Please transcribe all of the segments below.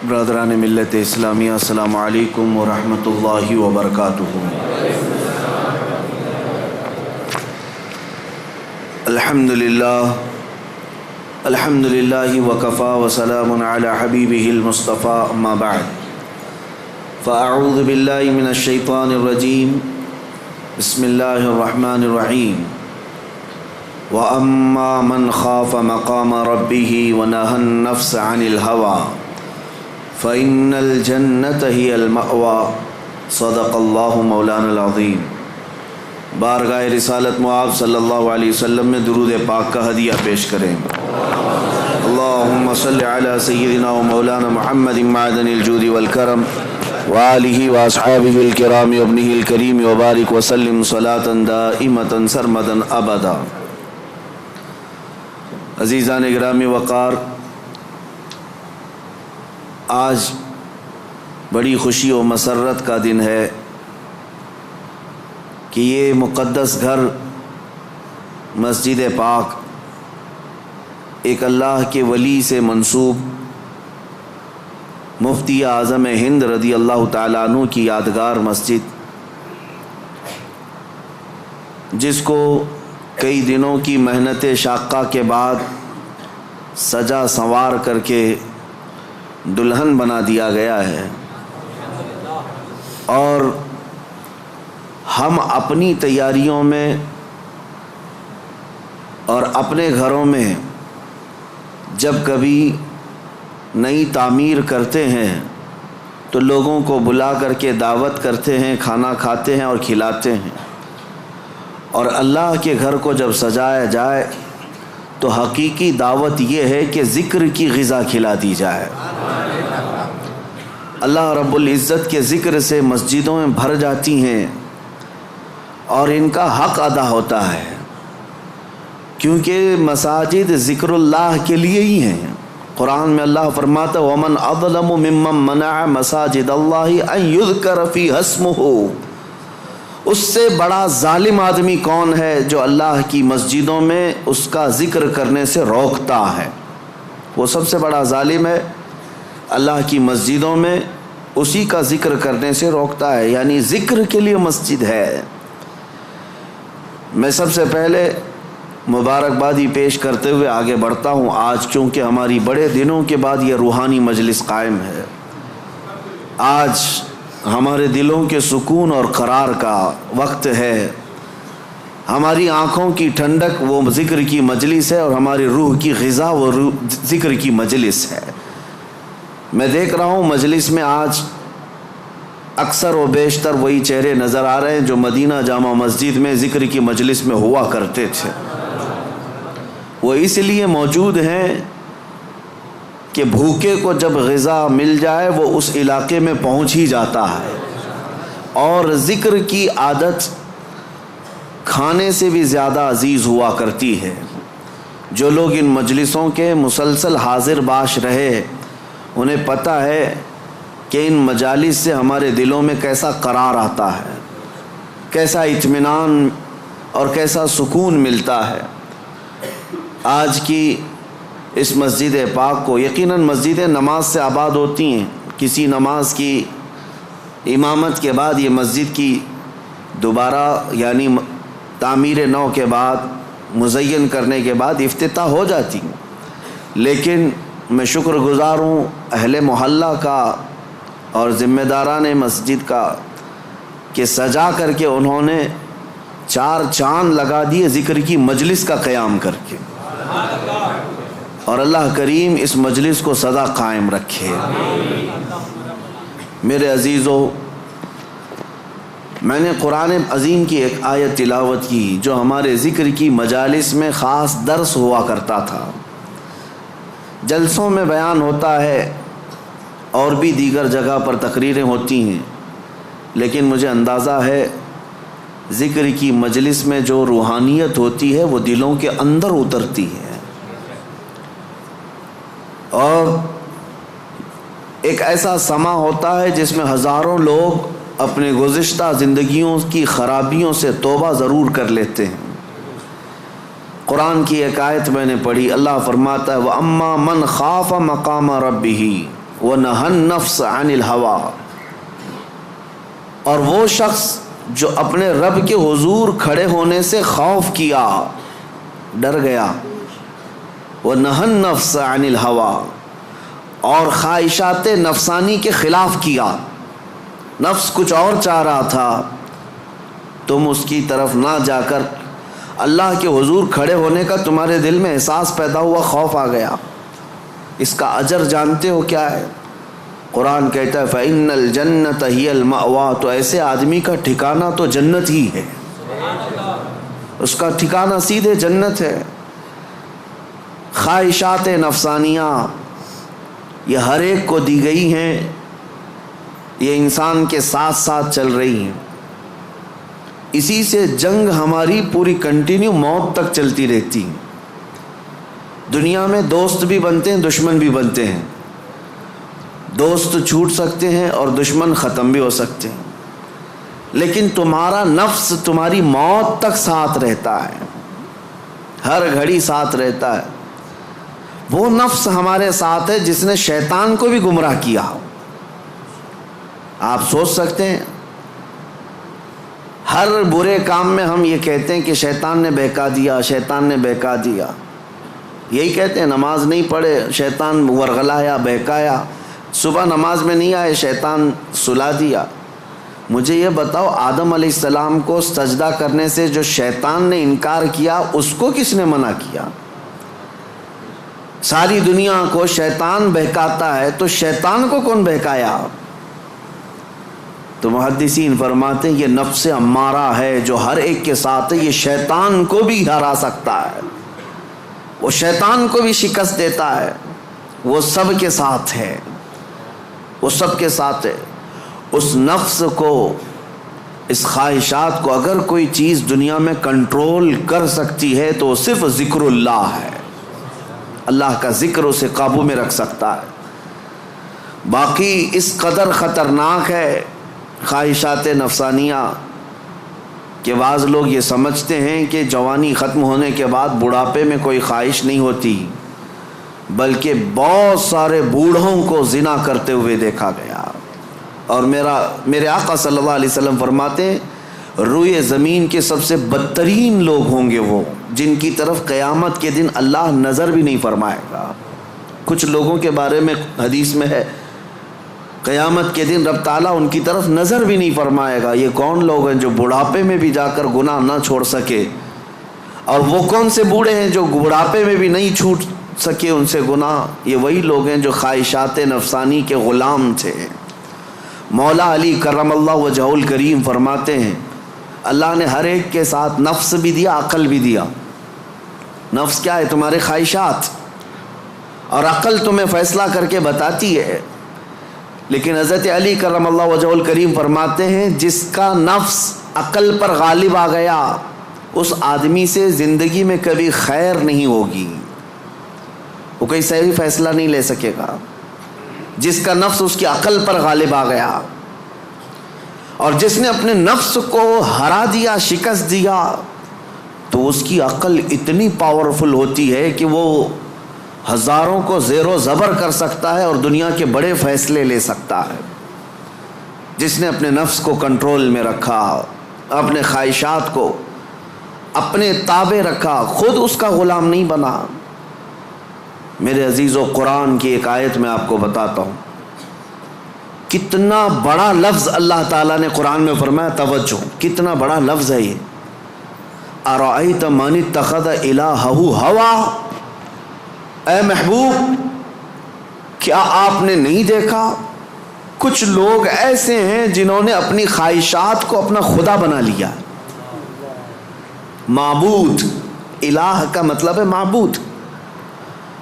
برادران ملت اسلامیہ، السلام علیکم ورحمۃ اللہ وبرکاتہ۔ الحمد للہ وکفا وسلام علی حبیبہ المصطفیٰ، اما بعد فاعوذ باللہ من الشیطان الرجیم، بسم اللہ الرحمن الرحیم۔ وَأَمَّا مَنْ خَافَ مَقَامَ رَبِّهِ وَنَهَى النَّفْسَ عَنِ الْهَوَىٰ فَإِنَّ الْجَنَّةَ هِيَ الْمَأْوَىٰ، صدق اللہ مولانا العظیم۔ بارگاہ رسالت معاذ صلی اللہ علیہ وسلم میں درود پاک کا ہدیہ پیش کریں۔ اللہم صلی علی سیدنا و مولانا محمد معدن الجود والکرم وآلہ واصحابہ الکرام وابنہ الکریم وبارک وسلم صلاة دائمة سرمدا ابدا۔ عزیزان گرامی وقار، آج بڑی خوشی و مسرت کا دن ہے کہ یہ مقدس گھر مسجد پاک ایک اللہ کے ولی سے منسوب مفتی اعظم ہند رضی اللہ تعالیٰ عنہ کی یادگار مسجد، جس کو کئی دنوں کی محنت شاقہ کے بعد سجا سنوار کر کے دلہن بنا دیا گیا ہے، اور ہم اپنی تیاریوں میں اور اپنے گھروں میں جب کبھی نئی تعمیر کرتے ہیں تو لوگوں کو بلا کر کے دعوت کرتے ہیں، کھانا کھاتے ہیں اور کھلاتے ہیں، اور اللہ کے گھر کو جب سجایا جائے تو حقیقی دعوت یہ ہے کہ ذکر کی غذا کھلا دی جائے۔ اللہ رب العزت کے ذکر سے مسجدوں میں بھر جاتی ہیں اور ان کا حق ادا ہوتا ہے، کیونکہ مساجد ذکر اللہ کے لیے ہی ہیں۔ قرآن میں اللہ فرماتا ہے وَمَنْ أَظْلَمُ مِمَّنْ مَنَعَ مَسَاجِدَ اللَّهِ أَنْ يُذْكَرَ فِيهَا اسْمُهُ، اس سے بڑا ظالم آدمی کون ہے جو اللہ کی مسجدوں میں اس کا ذکر کرنے سے روکتا ہے؟ وہ سب سے بڑا ظالم ہے، اللہ کی مسجدوں میں اسی کا ذکر کرنے سے روکتا ہے، یعنی ذکر کے لیے مسجد ہے۔ میں سب سے پہلے مبارکبادی پیش کرتے ہوئے آگے بڑھتا ہوں، آج چونکہ ہماری بڑے دنوں کے بعد یہ روحانی مجلس قائم ہے، آج ہمارے دلوں کے سکون اور قرار کا وقت ہے، ہماری آنکھوں کی ٹھنڈک وہ ذکر کی مجلس ہے، اور ہماری روح کی غذا وہ ذکر کی مجلس ہے۔ میں دیکھ رہا ہوں مجلس میں آج اکثر و بیشتر وہی چہرے نظر آ رہے ہیں جو مدینہ جامع مسجد میں ذکر کی مجلس میں ہوا کرتے تھے۔ وہ اس لیے موجود ہیں کہ بھوکے کو جب غذا مل جائے وہ اس علاقے میں پہنچ ہی جاتا ہے، اور ذکر کی عادت کھانے سے بھی زیادہ عزیز ہوا کرتی ہے۔ جو لوگ ان مجلسوں کے مسلسل حاضر باش رہے انہیں پتہ ہے کہ ان مجالس سے ہمارے دلوں میں کیسا قرار آتا ہے، کیسا اطمینان اور کیسا سکون ملتا ہے۔ آج کی اس مسجد پاک کو، یقیناً مسجدیں نماز سے آباد ہوتی ہیں، کسی نماز کی امامت کے بعد یہ مسجد کی دوبارہ یعنی تعمیر نو کے بعد مزین کرنے کے بعد افتتاح ہو جاتی ہیں، لیکن میں شکر گزار ہوں اہل محلہ کا اور ذمہ داران مسجد کا کہ سجا کر کے انہوں نے 4 چاند لگا دیے ذکر کی مجلس کا قیام کر کے، اور اللہ کریم اس مجلس کو سدا قائم رکھے۔ میرے عزیزو، میں نے قرآن عظیم کی ایک آیت تلاوت کی جو ہمارے ذکر کی مجالس میں خاص درس ہوا کرتا تھا، جلسوں میں بیان ہوتا ہے اور بھی دیگر جگہ پر تقریریں ہوتی ہیں، لیکن مجھے اندازہ ہے ذکر کی مجلس میں جو روحانیت ہوتی ہے وہ دلوں کے اندر اترتی ہے، اور ایک ایسا سما ہوتا ہے جس میں ہزاروں لوگ اپنے گزشتہ زندگیوں کی خرابیوں سے توبہ ضرور کر لیتے ہیں۔ قرآن کی ایک آیت میں نے پڑھی، اللہ فرماتا ہے وَأَمَّا مَنْ خَافَ مَقَامَ رَبِّهِ وَنَهَى النَّفْسَ عَنِ الْهَوَىٰ، اور وہ شخص جو اپنے رب کے حضور کھڑے ہونے سے خوف کیا، ڈر گیا، وَنَهَى النَّفْسَ عَنِ الْهَوَىٰ، اور خواہشات نفسانی کے خلاف کیا، نفس کچھ اور چاہ رہا تھا، تم اس کی طرف نہ جا کر اللہ کے حضور کھڑے ہونے کا تمہارے دل میں احساس پیدا ہوا، خوف آ گیا۔ اس کا اجر جانتے ہو کیا ہے؟ قرآن کہتا ہے فَإِنَّ الْجَنَّةَ هِيَ الْمَأْوَىٰ، تو ایسے آدمی کا ٹھکانہ تو جنت ہی ہے، اس کا ٹھکانہ سیدھے جنت ہے۔ خواہشات نفسانیہ یہ ہر ایک کو دی گئی ہیں، یہ انسان کے ساتھ ساتھ چل رہی ہیں، اسی سے جنگ ہماری پوری کنٹینیو موت تک چلتی رہتی ہے۔ دنیا میں دوست بھی بنتے ہیں، دشمن بھی بنتے ہیں، دوست چھوٹ سکتے ہیں اور دشمن ختم بھی ہو سکتے ہیں، لیکن تمہارا نفس تمہاری موت تک ساتھ رہتا ہے، ہر گھڑی ساتھ رہتا ہے۔ وہ نفس ہمارے ساتھ ہے جس نے شیطان کو بھی گمراہ کیا۔ آپ سوچ سکتے ہیں ہر برے کام میں ہم یہ کہتے ہیں کہ شیطان نے بہکا دیا، شیطان نے بہکا دیا، یہی کہتے ہیں۔ نماز نہیں پڑھے شیطان ورغلایا، بہکایا، صبح نماز میں نہیں آئے شیطان سلا دیا۔ مجھے یہ بتاؤ آدم علیہ السلام کو سجدہ کرنے سے جو شیطان نے انکار کیا اس کو کس نے منع کیا؟ ساری دنیا کو شیطان بہکاتا ہے تو شیطان کو کون بہکایا؟ تو محدثین فرماتے ہیں یہ نفس امارہ ہے جو ہر ایک کے ساتھ ہے، یہ شیطان کو بھی ہرا سکتا ہے، وہ شیطان کو بھی شکست دیتا ہے، وہ سب کے ساتھ ہے، وہ سب کے ساتھ ہے۔ اس نفس کو، اس خواہشات کو اگر کوئی چیز دنیا میں کنٹرول کر سکتی ہے تو وہ صرف ذکر اللہ ہے، اللہ کا ذکر اسے قابو میں رکھ سکتا ہے۔ باقی اس قدر خطرناک ہے خواہشات نفسانیہ کہ بعض لوگ یہ سمجھتے ہیں کہ جوانی ختم ہونے کے بعد بڑھاپے میں کوئی خواہش نہیں ہوتی، بلکہ بہت سارے بوڑھوں کو زنا کرتے ہوئے دیکھا گیا۔ اور میرے آقا صلی اللہ علیہ وسلم فرماتے ہیں روئے زمین کے سب سے بدترین لوگ ہوں گے وہ جن کی طرف قیامت کے دن اللہ نظر بھی نہیں فرمائے گا۔ کچھ لوگوں کے بارے میں حدیث میں ہے قیامت کے دن رب تعالیٰ ان کی طرف نظر بھی نہیں فرمائے گا۔ یہ کون لوگ ہیں جو بڑھاپے میں بھی جا کر گناہ نہ چھوڑ سکے؟ اور وہ کون سے بوڑھے ہیں جو بڑھاپے میں بھی نہیں چھوٹ سکے ان سے گناہ؟ یہ وہی لوگ ہیں جو خواہشات نفسانی کے غلام تھے۔ مولا علی کرم اللہ وجہ الکریم فرماتے ہیں اللہ نے ہر ایک کے ساتھ نفس بھی دیا، عقل بھی دیا۔ نفس کیا ہے؟ تمہارے خواہشات، اور عقل تمہیں فیصلہ کر کے بتاتی ہے۔ لیکن حضرت علی کرم اللہ وجہ الکریم فرماتے ہیں جس کا نفس عقل پر غالب آ گیا اس آدمی سے زندگی میں کبھی خیر نہیں ہوگی، وہ کوئی صحیح فیصلہ نہیں لے سکے گا۔ جس کا نفس اس کی عقل پر غالب آ گیا، اور جس نے اپنے نفس کو ہرا دیا، شکست دیا، تو اس کی عقل اتنی پاورفل ہوتی ہے کہ وہ ہزاروں کو زیر و زبر کر سکتا ہے اور دنیا کے بڑے فیصلے لے سکتا ہے۔ جس نے اپنے نفس کو کنٹرول میں رکھا، اپنے خواہشات کو اپنے تابع رکھا، خود اس کا غلام نہیں بنا۔ میرے عزیزو، قرآن کی ایک آیت میں آپ کو بتاتا ہوں، کتنا بڑا لفظ اللہ تعالیٰ نے قرآن میں فرمایا، توجہ کتنا بڑا لفظ ہے یہ، ارأیت من اتخذ الہہ ہوا، اے محبوب کیا آپ نے نہیں دیکھا کچھ لوگ ایسے ہیں جنہوں نے اپنی خواہشات کو اپنا خدا بنا لیا۔ معبود، الہ کا مطلب ہے معبود،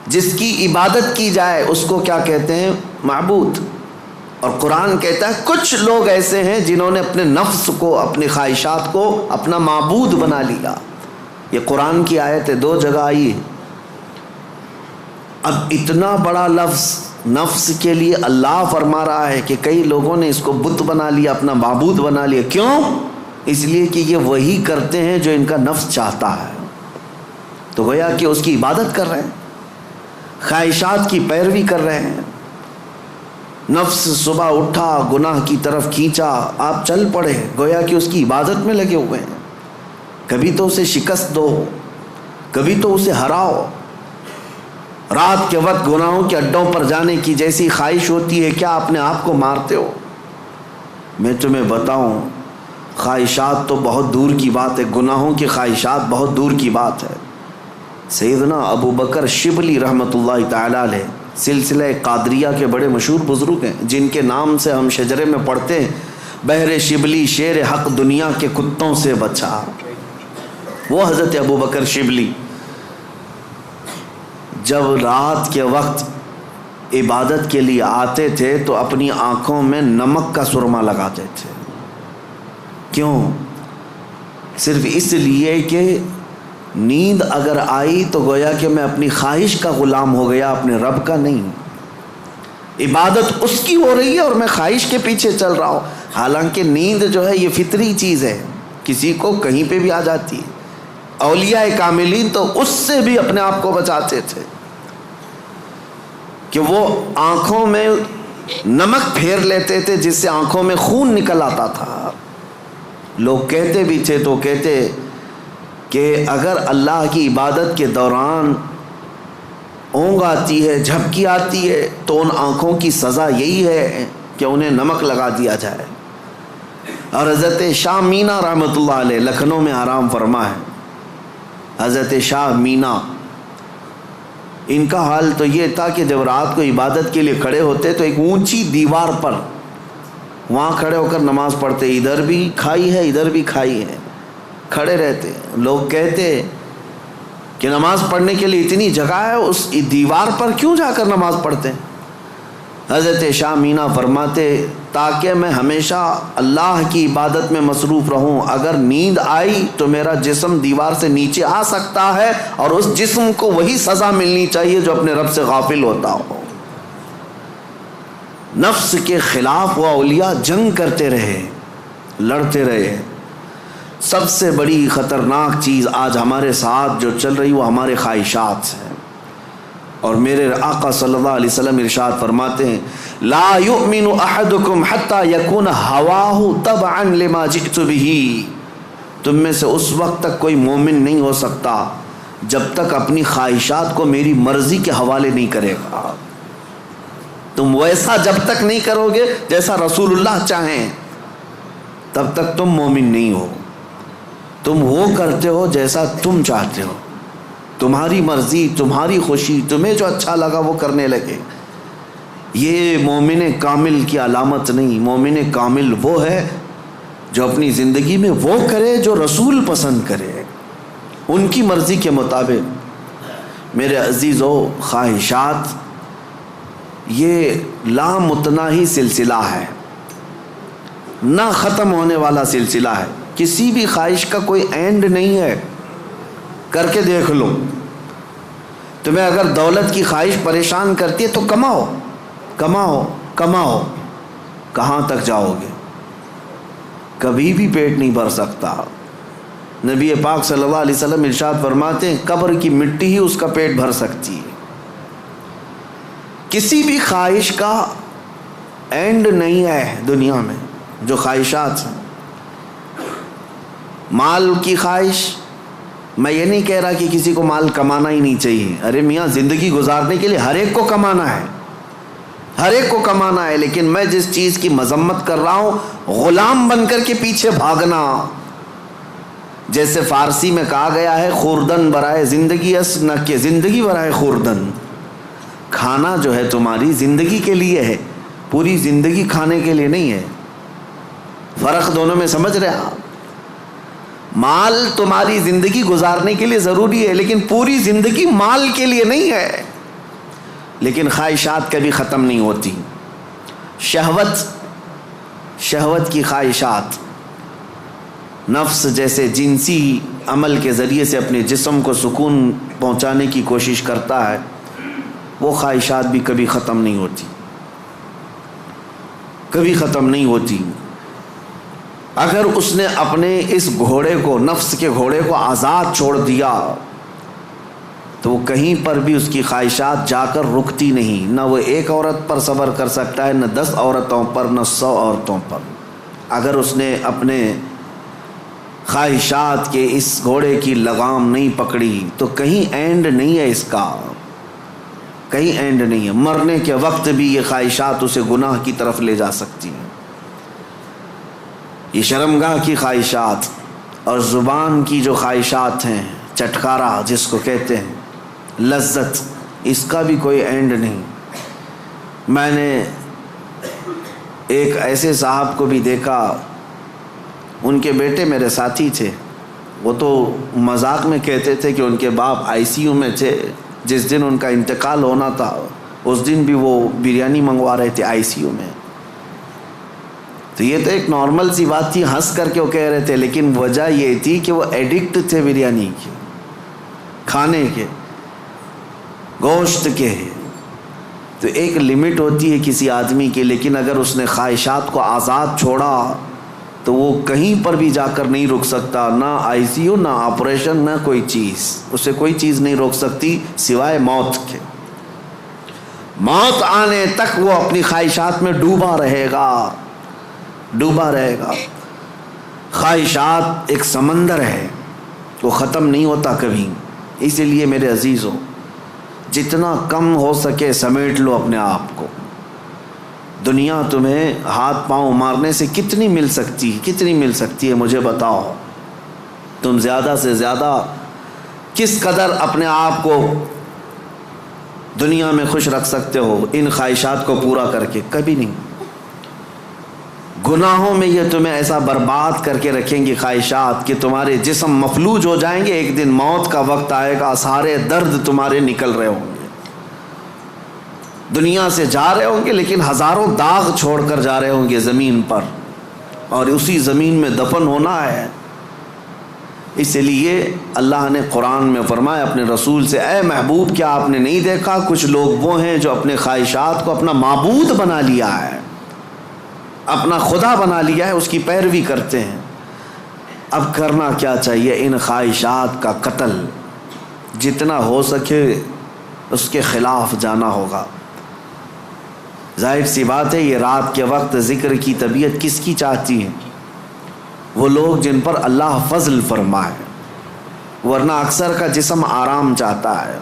جس کی عبادت کی جائے اس کو کیا کہتے ہیں؟ معبود۔ اور قرآن کہتا ہے کچھ لوگ ایسے ہیں جنہوں نے اپنے نفس کو، اپنی خواہشات کو اپنا معبود بنا لیا۔ یہ قرآن کی آیت ہے، 2 جگہ آئی ہے۔ اب اتنا بڑا لفظ نفس کے لیے اللہ فرما رہا ہے کہ کئی لوگوں نے اس کو بت بنا لیا، اپنا معبود بنا لیا۔ کیوں؟ اس لیے کہ یہ وہی کرتے ہیں جو ان کا نفس چاہتا ہے، تو گویا کہ اس کی عبادت کر رہے ہیں، خواہشات کی پیروی کر رہے ہیں۔ نفس صبح اٹھا گناہ کی طرف کھینچا، آپ چل پڑے گویا کہ اس کی عبادت میں لگے ہوئے ہیں۔ کبھی تو اسے شکست دو، کبھی تو اسے ہراؤ۔ رات کے وقت گناہوں کے اڈوں پر جانے کی جیسی خواہش ہوتی ہے، کیا اپنے آپ کو مارتے ہو؟ میں تمہیں بتاؤں، خواہشات تو بہت دور کی بات ہے، گناہوں کی خواہشات بہت دور کی بات ہے۔ سیدنا ابو بکر شبلی رحمۃ اللہ تعالی علیہ سلسلہ قادریہ کے بڑے مشہور بزرگ ہیں، جن کے نام سے ہم شجرے میں پڑھتے ہیں، بہر شبلی شیر حق دنیا کے کتوں سے بچا۔ وہ حضرت ابو بکر شبلی جب رات کے وقت عبادت کے لیے آتے تھے تو اپنی آنکھوں میں نمک کا سرما لگاتے تھے۔ کیوں؟ صرف اس لیے کہ نیند اگر آئی تو گویا کہ میں اپنی خواہش کا غلام ہو گیا، اپنے رب کا نہیں۔ عبادت اس کی ہو رہی ہے اور میں خواہش کے پیچھے چل رہا ہوں، حالانکہ نیند جو ہے یہ فطری چیز ہے، کسی کو کہیں پہ بھی آ جاتی ہے۔ اولیاء کاملین تو اس سے بھی اپنے آپ کو بچاتے تھے کہ وہ آنکھوں میں نمک پھیر لیتے تھے جس سے آنکھوں میں خون نکل آتا تھا۔ لوگ کہتے بھی تھے تو کہتے کہ اگر اللہ کی عبادت کے دوران اونگ آتی ہے، جھپکی آتی ہے، تو ان آنکھوں کی سزا یہی ہے کہ انہیں نمک لگا دیا جائے۔ اور حضرت شاہ مینا رحمۃ اللہ علیہ لکھنؤ میں آرام فرما ہے، حضرت شاہ مینا، ان کا حال تو یہ تھا کہ جب رات کو عبادت کے لیے کھڑے ہوتے تو ایک اونچی دیوار پر وہاں کھڑے ہو کر نماز پڑھتے، ادھر بھی کھائی ہے ادھر بھی کھائی ہے، کھڑے رہتے۔ لوگ کہتے کہ نماز پڑھنے کے لیے اتنی جگہ ہے، اس دیوار پر کیوں جا کر نماز پڑھتے ہیں؟ حضرت شاہ مینا فرماتے تاکہ میں ہمیشہ اللہ کی عبادت میں مصروف رہوں، اگر نیند آئی تو میرا جسم دیوار سے نیچے آ سکتا ہے اور اس جسم کو وہی سزا ملنی چاہیے جو اپنے رب سے غافل ہوتا ہو۔ نفس کے خلاف وہ اولیاء جنگ کرتے رہے، لڑتے رہے۔ سب سے بڑی خطرناک چیز آج ہمارے ساتھ جو چل رہی وہ ہمارے خواہشات ہیں، اور میرے آقا صلی اللہ علیہ وسلم ارشاد فرماتے ہیں لا یؤمن احدکم حتی یکون ہواہ تبعا لما جئت بہ، تم میں سے اس وقت تک کوئی مومن نہیں ہو سکتا جب تک اپنی خواہشات کو میری مرضی کے حوالے نہیں کرے گا۔ تم ویسا جب تک نہیں کرو گے جیسا رسول اللہ چاہیں تب تک تم مومن نہیں ہو۔ تم وہ کرتے ہو جیسا تم چاہتے ہو، تمہاری مرضی، تمہاری خوشی، تمہیں جو اچھا لگا وہ کرنے لگے۔ یہ مومن کامل کی علامت نہیں۔ مومن کامل وہ ہے جو اپنی زندگی میں وہ کرے جو رسول پسند کرے، ان کی مرضی کے مطابق۔ میرے عزیزو، خواہشات یہ لامتناہی سلسلہ ہے، نہ ختم ہونے والا سلسلہ ہے۔ کسی بھی خواہش کا کوئی اینڈ نہیں ہے، کر کے دیکھ لو۔ تمہیں اگر دولت کی خواہش پریشان کرتی ہے تو کماؤ کماؤ کماؤ، کہاں تک جاؤ گے؟ کبھی بھی پیٹ نہیں بھر سکتا۔ نبی پاک صلی اللہ علیہ وسلم ارشاد فرماتے ہیں قبر کی مٹی ہی اس کا پیٹ بھر سکتی ہے۔ کسی بھی خواہش کا اینڈ نہیں ہے دنیا میں۔ جو خواہشات ہیں، مال کی خواہش، میں یہ نہیں کہہ رہا کہ کسی کو مال کمانا ہی نہیں چاہیے، ارے میاں زندگی گزارنے کے لیے ہر ایک کو کمانا ہے، ہر ایک کو کمانا ہے، لیکن میں جس چیز کی مذمت کر رہا ہوں غلام بن کر کے پیچھے بھاگنا۔ جیسے فارسی میں کہا گیا ہے خوردن برائے زندگی اس نہ کہ زندگی برائے خوردن۔ کھانا جو ہے تمہاری زندگی کے لیے ہے، پوری زندگی کھانے کے لیے نہیں ہے۔ فرق دونوں میں سمجھ رہے آپ؟ مال تمہاری زندگی گزارنے کے لیے ضروری ہے، لیکن پوری زندگی مال کے لیے نہیں ہے۔ لیکن خواہشات کبھی ختم نہیں ہوتی۔ شہوت کی خواہشات، نفس جیسے جنسی عمل کے ذریعے سے اپنے جسم کو سکون پہنچانے کی کوشش کرتا ہے، وہ خواہشات بھی کبھی ختم نہیں ہوتی، کبھی ختم نہیں ہوتی۔ اگر اس نے اپنے اس گھوڑے کو، نفس کے گھوڑے کو آزاد چھوڑ دیا تو وہ کہیں پر بھی اس کی خواہشات جا کر رکتی نہیں، نہ وہ ایک عورت پر صبر کر سکتا ہے، نہ 10 عورتوں پر، نہ 100 عورتوں پر۔ اگر اس نے اپنے خواہشات کے اس گھوڑے کی لگام نہیں پکڑی تو کہیں اینڈ نہیں ہے اس کا، کہیں اینڈ نہیں ہے۔ مرنے کے وقت بھی یہ خواہشات اسے گناہ کی طرف لے جا سکتی ہیں۔ یہ شرمگاہ کی خواہشات اور زبان کی جو خواہشات ہیں، چٹکارا جس کو کہتے ہیں، لذت، اس کا بھی کوئی اینڈ نہیں۔ میں نے ایک ایسے صاحب کو بھی دیکھا، ان کے بیٹے میرے ساتھی تھے، وہ تو مذاق میں کہتے تھے کہ ان کے باپ ICU میں تھے، جس دن ان کا انتقال ہونا تھا اس دن بھی وہ بریانی منگوا رہے تھے ICU میں۔ تو یہ تو ایک نارمل سی بات تھی، ہنس کر کے وہ کہہ رہے تھے، لیکن وجہ یہ تھی کہ وہ ایڈکٹ تھے بریانی کے، کھانے کے، گوشت کے۔ تو ایک لمٹ ہوتی ہے کسی آدمی کی، لیکن اگر اس نے خواہشات کو آزاد چھوڑا تو وہ کہیں پر بھی جا کر نہیں رک سکتا، نہ ICU، نہ آپریشن، نہ کوئی چیز، اسے کوئی چیز نہیں روک سکتی سوائے موت کے۔ موت آنے تک وہ اپنی خواہشات میں ڈوبا رہے گا، ڈوبا رہے گا۔ خواہشات ایک سمندر ہے، وہ ختم نہیں ہوتا کبھی۔ اسی لیے میرے عزیزوں، جتنا کم ہو سکے سمیٹ لو اپنے آپ کو۔ دنیا تمہیں ہاتھ پاؤں مارنے سے کتنی مل سکتی ہے مجھے بتاؤ۔ تم زیادہ سے زیادہ کس قدر اپنے آپ کو دنیا میں خوش رکھ سکتے ہو ان خواہشات کو پورا کر کے؟ کبھی نہیں۔ گناہوں میں یہ تمہیں ایسا برباد کر کے رکھیں گی خواہشات کہ تمہارے جسم مفلوج ہو جائیں گے، ایک دن موت کا وقت آئے گا، سارے درد تمہارے نکل رہے ہوں گے، دنیا سے جا رہے ہوں گے لیکن ہزاروں داغ چھوڑ کر جا رہے ہوں گے زمین پر، اور اسی زمین میں دفن ہونا ہے۔ اس لیے اللہ نے قرآن میں فرمایا اپنے رسول سے، اے محبوب کیا آپ نے نہیں دیکھا کچھ لوگ وہ ہیں جو اپنے خواہشات کو اپنا معبود بنا لیا ہے، اپنا خدا بنا لیا ہے، اس کی پیروی کرتے ہیں۔ اب کرنا کیا چاہیے؟ ان خواہشات کا قتل جتنا ہو سکے اس کے خلاف جانا ہوگا۔ ظاہر سی بات ہے، یہ رات کے وقت ذکر کی طبیعت کس کی چاہتی ہے؟ وہ لوگ جن پر اللہ فضل فرمائے، ورنہ اکثر کا جسم آرام چاہتا ہے،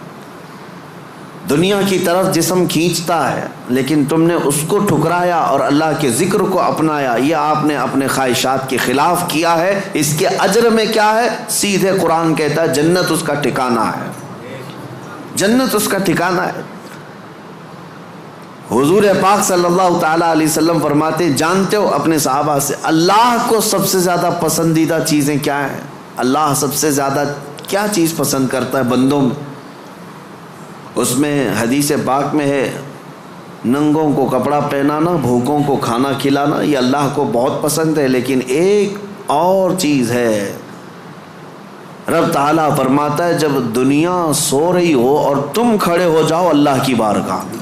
دنیا کی طرف جسم کھینچتا ہے، لیکن تم نے اس کو ٹھکرایا اور اللہ کے ذکر کو اپنایا، یہ آپ نے اپنے خواہشات کے خلاف کیا ہے۔ اس کے اجر میں کیا ہے؟ سیدھے قرآن کہتا ہے جنت اس کا ٹھکانہ ہے، جنت اس کا ٹھکانہ ہے۔ حضور پاک صلی اللہ تعالیٰ علیہ وسلم فرماتے، جانتے ہو اپنے صحابہ سے اللہ کو سب سے زیادہ پسندیدہ چیزیں کیا ہیں؟ اللہ سب سے زیادہ کیا چیز پسند کرتا ہے بندوں میں؟ اس میں حدیث پاک میں ہے، ننگوں کو کپڑا پہنانا، بھوکوں کو کھانا کھلانا، یہ اللہ کو بہت پسند ہے۔ لیکن ایک اور چیز ہے، رب تعالیٰ فرماتا ہے جب دنیا سو رہی ہو اور تم کھڑے ہو جاؤ اللہ کی بارگاہ میں،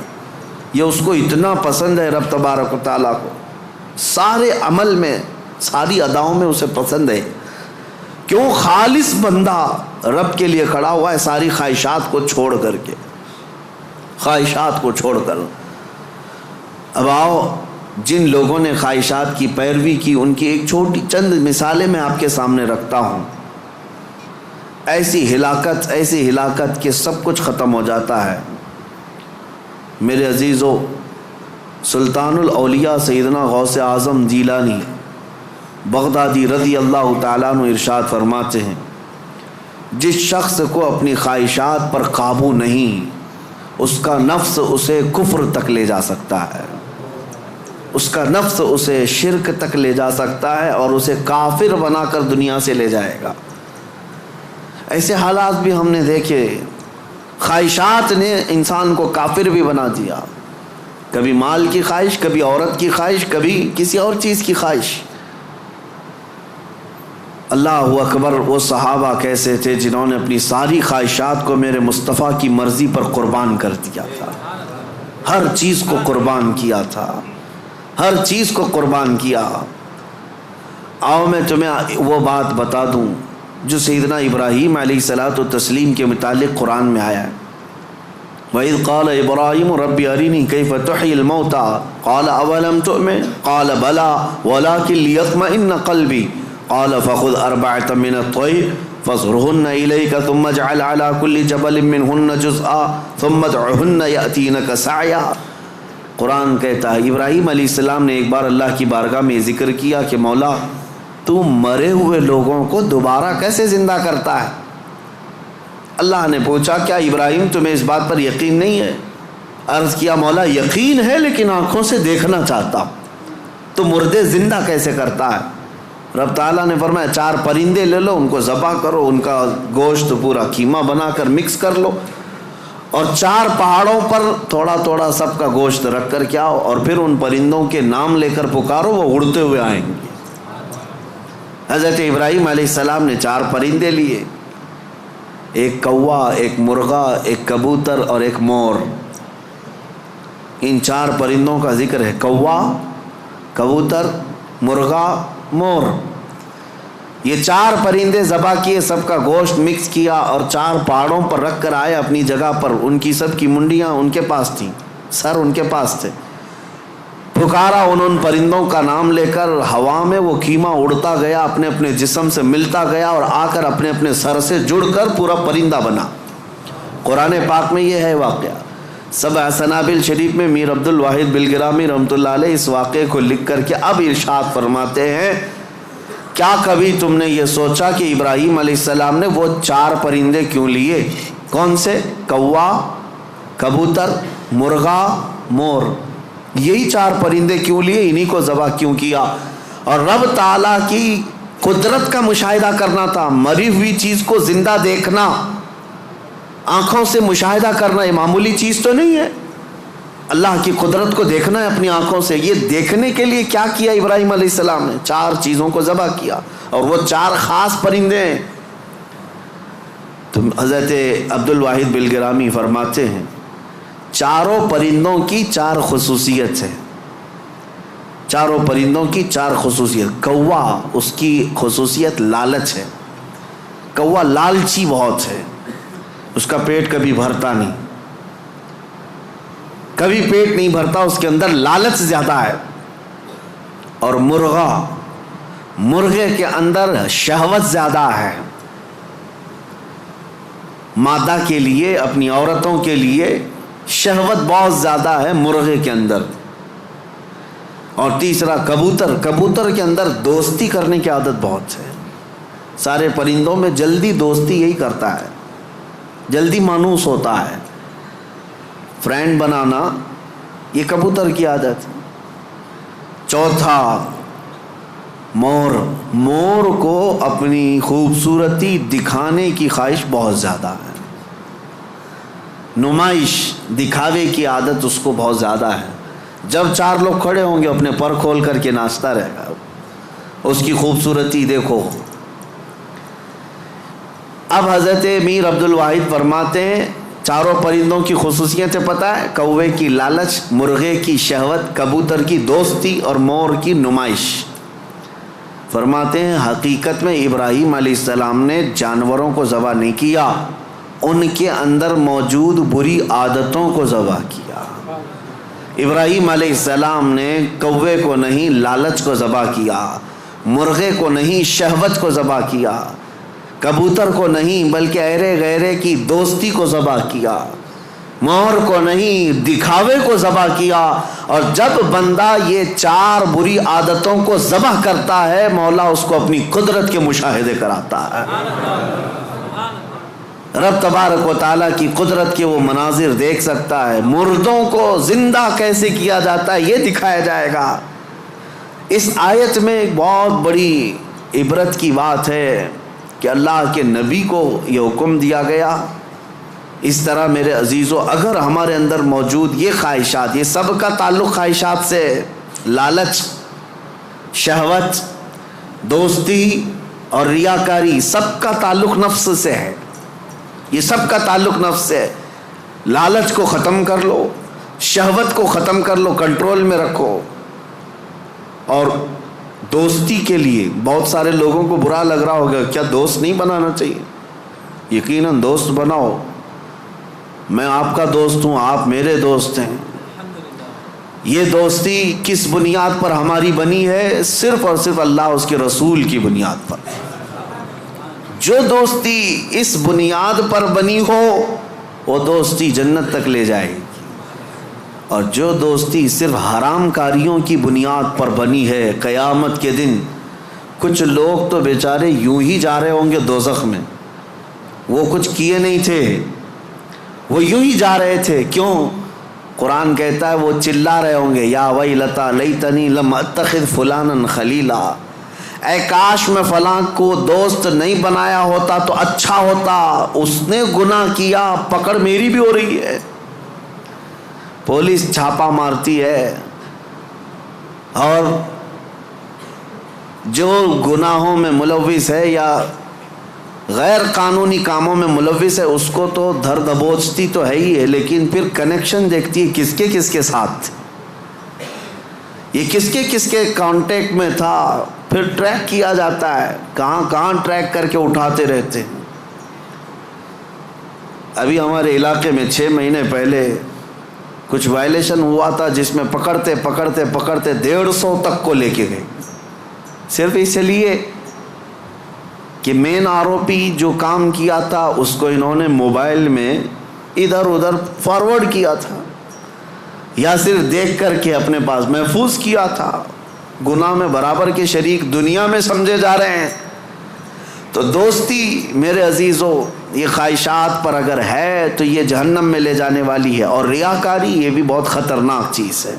یہ اس کو اتنا پسند ہے رب تبارک و تعالیٰ کو، سارے عمل میں، ساری اداؤں میں اسے پسند ہے۔ کیوں؟ خالص بندہ رب کے لیے کھڑا ہوا ہے، ساری خواہشات کو چھوڑ کر کے، خواہشات کو چھوڑ کر۔ اب آؤ، جن لوگوں نے خواہشات کی پیروی کی ان کی ایک چھوٹی چند مثالیں میں آپ کے سامنے رکھتا ہوں۔ ایسی ہلاکت کہ سب کچھ ختم ہو جاتا ہے۔ میرے عزیزو، سلطان الاولیاء سیدنا غوث اعظم جیلانی بغدادی رضی اللہ تعالیٰ عنہ ارشاد فرماتے ہیں، جس شخص کو اپنی خواہشات پر قابو نہیں، اس کا نفس اسے کفر تک لے جا سکتا ہے، اس کا نفس اسے شرک تک لے جا سکتا ہے اور اسے کافر بنا کر دنیا سے لے جائے گا۔ ایسے حالات بھی ہم نے دیکھے، خواہشات نے انسان کو کافر بھی بنا دیا، کبھی مال کی خواہش، کبھی عورت کی خواہش، کبھی کسی اور چیز کی خواہش۔ اللہ اکبر، وہ صحابہ کیسے تھے جنہوں نے اپنی ساری خواہشات کو میرے مصطفیٰ کی مرضی پر قربان کر دیا تھا، ہر چیز کو قربان کیا تھا، ہر چیز کو قربان کیا۔ آؤ میں تمہیں وہ بات بتا دوں، جو سیدنا ابراہیم علیہ الصلاۃ والتسلیم کے متعلق قرآن میں آیا ہے. وَإِذْ قَالَ إِبْرَاهِيمُ رَبِّ أَرِنِي كَيْفَ تُحْيِي الْمَوْتَى قَالَ أَوَلَمْ تُؤْمِنْ قَالَ بَلَى وَلَكِنْ لِيَطْمَئِنَّ قَلْبِي قَالَ فَخُذْ أَرْبَعَةً مِنَ الطَّيْرِ فَاصْرُهُنَّ إِلَيْكَ ثُمَّ اجْعَلْ عَلَى كُلِّ جَبَلٍ مِّنْهُنَّ جُزْءًا ثُمَّ ادْعُهُنَّ يَأْتِينَكَ سَعْيًا. قرآن کہتا ہے ابراہیم علیہ السلام نے ایک بار اللہ کی بارگاہ میں ذکر کیا کہ مولا تو مرے ہوئے لوگوں کو دوبارہ کیسے زندہ کرتا ہے؟ اللہ نے پوچھا کیا ابراہیم تمہیں اس بات پر یقین نہیں ہے؟ عرض کیا مولا یقین ہے لیکن آنکھوں سے دیکھنا چاہتا ہوں. تو مردے زندہ کیسے کرتا ہے؟ رب تعالیٰ نے فرمایا 4 پرندے لے لو، ان کو ذبح کرو، ان کا گوشت پورا کیما بنا کر مکس کر لو اور 4 پہاڑوں پر تھوڑا تھوڑا سب کا گوشت رکھ کر کے آؤ اور پھر ان پرندوں کے نام لے کر پکارو، وہ اڑتے ہوئے آئیں گے. حضرت ابراہیم علیہ السلام نے 4 پرندے لیے، ایک کوا، ایک مرغا، ایک کبوتر اور ایک مور. ان 4 پرندوں کا ذکر ہے، کوا، کبوتر، مرغا، مور. یہ 4 پرندے ذبح کیے، سب کا گوشت مکس کیا اور 4 پہاڑوں پر رکھ کر آئے اپنی جگہ پر. ان کی سب کی منڈیاں ان کے پاس تھیں، سر ان کے پاس تھے. پکارا ان پرندوں کا نام لے کر، ہوا میں وہ کیما اڑتا گیا، اپنے اپنے جسم سے ملتا گیا اور آ کر اپنے اپنے سر سے جڑ کر پورا پرندہ بنا. قرآن پاک میں یہ ہے واقعہ. سبع سنابل شریف میں میر عبد الواحد بلگرامی رحمۃ اللہ علیہ اس واقعے کو لکھ کر کے اب ارشاد فرماتے ہیں کیا کبھی تم نے یہ سوچا کہ ابراہیم علیہ السلام نے وہ 4 پرندے کیوں لیے؟ کون سے؟ کوا، کبوتر، مرغا، مور. یہی 4 پرندے کیوں لیے؟ انہی کو ذبح کیوں کیا؟ اور رب تعالیٰ کی قدرت کا مشاہدہ کرنا تھا. مری ہوئی چیز کو زندہ دیکھنا، آنکھوں سے مشاہدہ کرنا یہ معمولی چیز تو نہیں ہے. اللہ کی قدرت کو دیکھنا ہے اپنی آنکھوں سے. یہ دیکھنے کے لیے کیا کیا ابراہیم علیہ السلام نے؟ 4 چیزوں کو ذبح کیا اور وہ 4 خاص پرندے ہیں. تو حضرت عبد الواحد بلگرامی فرماتے ہیں 4 پرندوں کی 4 خصوصیت ہے. 4 پرندوں کی 4 خصوصیت. کوا، اس کی خصوصیت لالچ ہے. کوا لالچی بہت ہے، اس کا پیٹ کبھی بھرتا نہیں، کبھی پیٹ نہیں بھرتا، اس کے اندر لالچ زیادہ ہے. اور مرغا، مرغے کے اندر شہوت زیادہ ہے، مادہ کے لیے، اپنی عورتوں کے لیے شہوت بہت زیادہ ہے مرغے کے اندر. اور تیسرا کبوتر، کبوتر کے اندر دوستی کرنے کی عادت بہت ہے. سارے پرندوں میں جلدی دوستی یہی کرتا ہے، جلدی مانوس ہوتا ہے، فرینڈ بنانا یہ کبوتر کی عادت. چوتھا مور، مور کو اپنی خوبصورتی دکھانے کی خواہش بہت زیادہ ہے، نمائش، دکھاوے کی عادت اس کو بہت زیادہ ہے. جب 4 لوگ کھڑے ہوں گے اپنے پر کھول کر کے ناچتا رہے گا، اس کی خوبصورتی دیکھو. اب حضرت میر عبد الواحد فرماتے ہیں 4 پرندوں کی خصوصیتیں پتہ ہے؟ کوے کی لالچ، مرغے کی شہوت، کبوتر کی دوستی اور مور کی نمائش. فرماتے ہیں حقیقت میں ابراہیم علیہ السلام نے جانوروں کو ذبح نہیں کیا، ان کے اندر موجود بری عادتوں کو ذبح کیا. ابراہیم علیہ السلام نے کوے کو نہیں لالچ کو ذبح کیا، مرغے کو نہیں شہوت کو ذبح کیا، کبوتر کو نہیں بلکہ ایرے غیرے کی دوستی کو ذبح کیا، مور کو نہیں دکھاوے کو ذبح کیا. اور جب بندہ یہ 4 بری عادتوں کو ذبح کرتا ہے مولا اس کو اپنی قدرت کے مشاہدے کراتا ہے. رب تبارک و تعالیٰ کی قدرت کے وہ مناظر دیکھ سکتا ہے. مردوں کو زندہ کیسے کیا جاتا ہے یہ دکھایا جائے گا. اس آیت میں ایک بہت بڑی عبرت کی بات ہے کہ اللہ کے نبی کو یہ حکم دیا گیا. اس طرح میرے عزیزو اگر ہمارے اندر موجود یہ خواہشات، یہ سب کا تعلق خواہشات سے، لالچ، شہوت، دوستی اور ریاکاری، سب کا تعلق نفس سے ہے. یہ سب کا تعلق نفس سے ہے. لالچ کو ختم کر لو، شہوت کو ختم کر لو، کنٹرول میں رکھو، اور دوستی کے لیے بہت سارے لوگوں کو برا لگ رہا ہوگا، کیا دوست نہیں بنانا چاہیے؟ یقیناً دوست بناؤ، میں آپ کا دوست ہوں، آپ میرے دوست ہیں۔ یہ دوستی کس بنیاد پر ہماری بنی ہے؟ صرف اور صرف اللہ اس کے رسول کی بنیاد پر۔ جو دوستی اس بنیاد پر بنی ہو وہ دوستی جنت تک لے جائے گی، اور جو دوستی صرف حرام کاریوں کی بنیاد پر بنی ہے، قیامت کے دن کچھ لوگ تو بیچارے یوں ہی جا رہے ہوں گے دوزخ میں، وہ کچھ کیے نہیں تھے، وہ یوں ہی جا رہے تھے۔ کیوں؟ قرآن کہتا ہے وہ چلا رہے ہوں گے، یا ویلتا لیتنی لم اتخذ فلانا خلیلا، اے کاش میں فلاں کو دوست نہیں بنایا ہوتا تو اچھا ہوتا، اس نے گناہ کیا، پکڑ میری بھی ہو رہی ہے، پولیس چھاپا مارتی ہے، اور جو گناہوں میں ملوث ہے یا غیر قانونی کاموں میں ملوث ہے اس کو تو دھر دبوچتی تو ہے ہی ہے، لیکن پھر کنیکشن دیکھتی ہے کس کے ساتھ، یہ کس کے کانٹیکٹ میں تھا، پھر ٹریک کیا جاتا ہے، کہاں ٹریک کر کے اٹھاتے رہتے ہیں۔ ابھی ہمارے علاقے میں 6 مہینے پہلے کچھ وائلیشن ہوا تھا جس میں پکڑتے 150 تک کو لے کے گئے، صرف اس لیے کہ مین آروپی جو کام کیا تھا اس کو انہوں نے موبائل میں ادھر ادھر فارورڈ کیا تھا، یا صرف دیکھ کر کے اپنے پاس محفوظ کیا تھا۔ گناہ میں برابر کے شریک دنیا میں سمجھے جا رہے ہیں۔ تو دوستی میرے عزیزو یہ خواہشات پر اگر ہے تو یہ جہنم میں لے جانے والی ہے، اور ریاکاری یہ بھی بہت خطرناک چیز ہے۔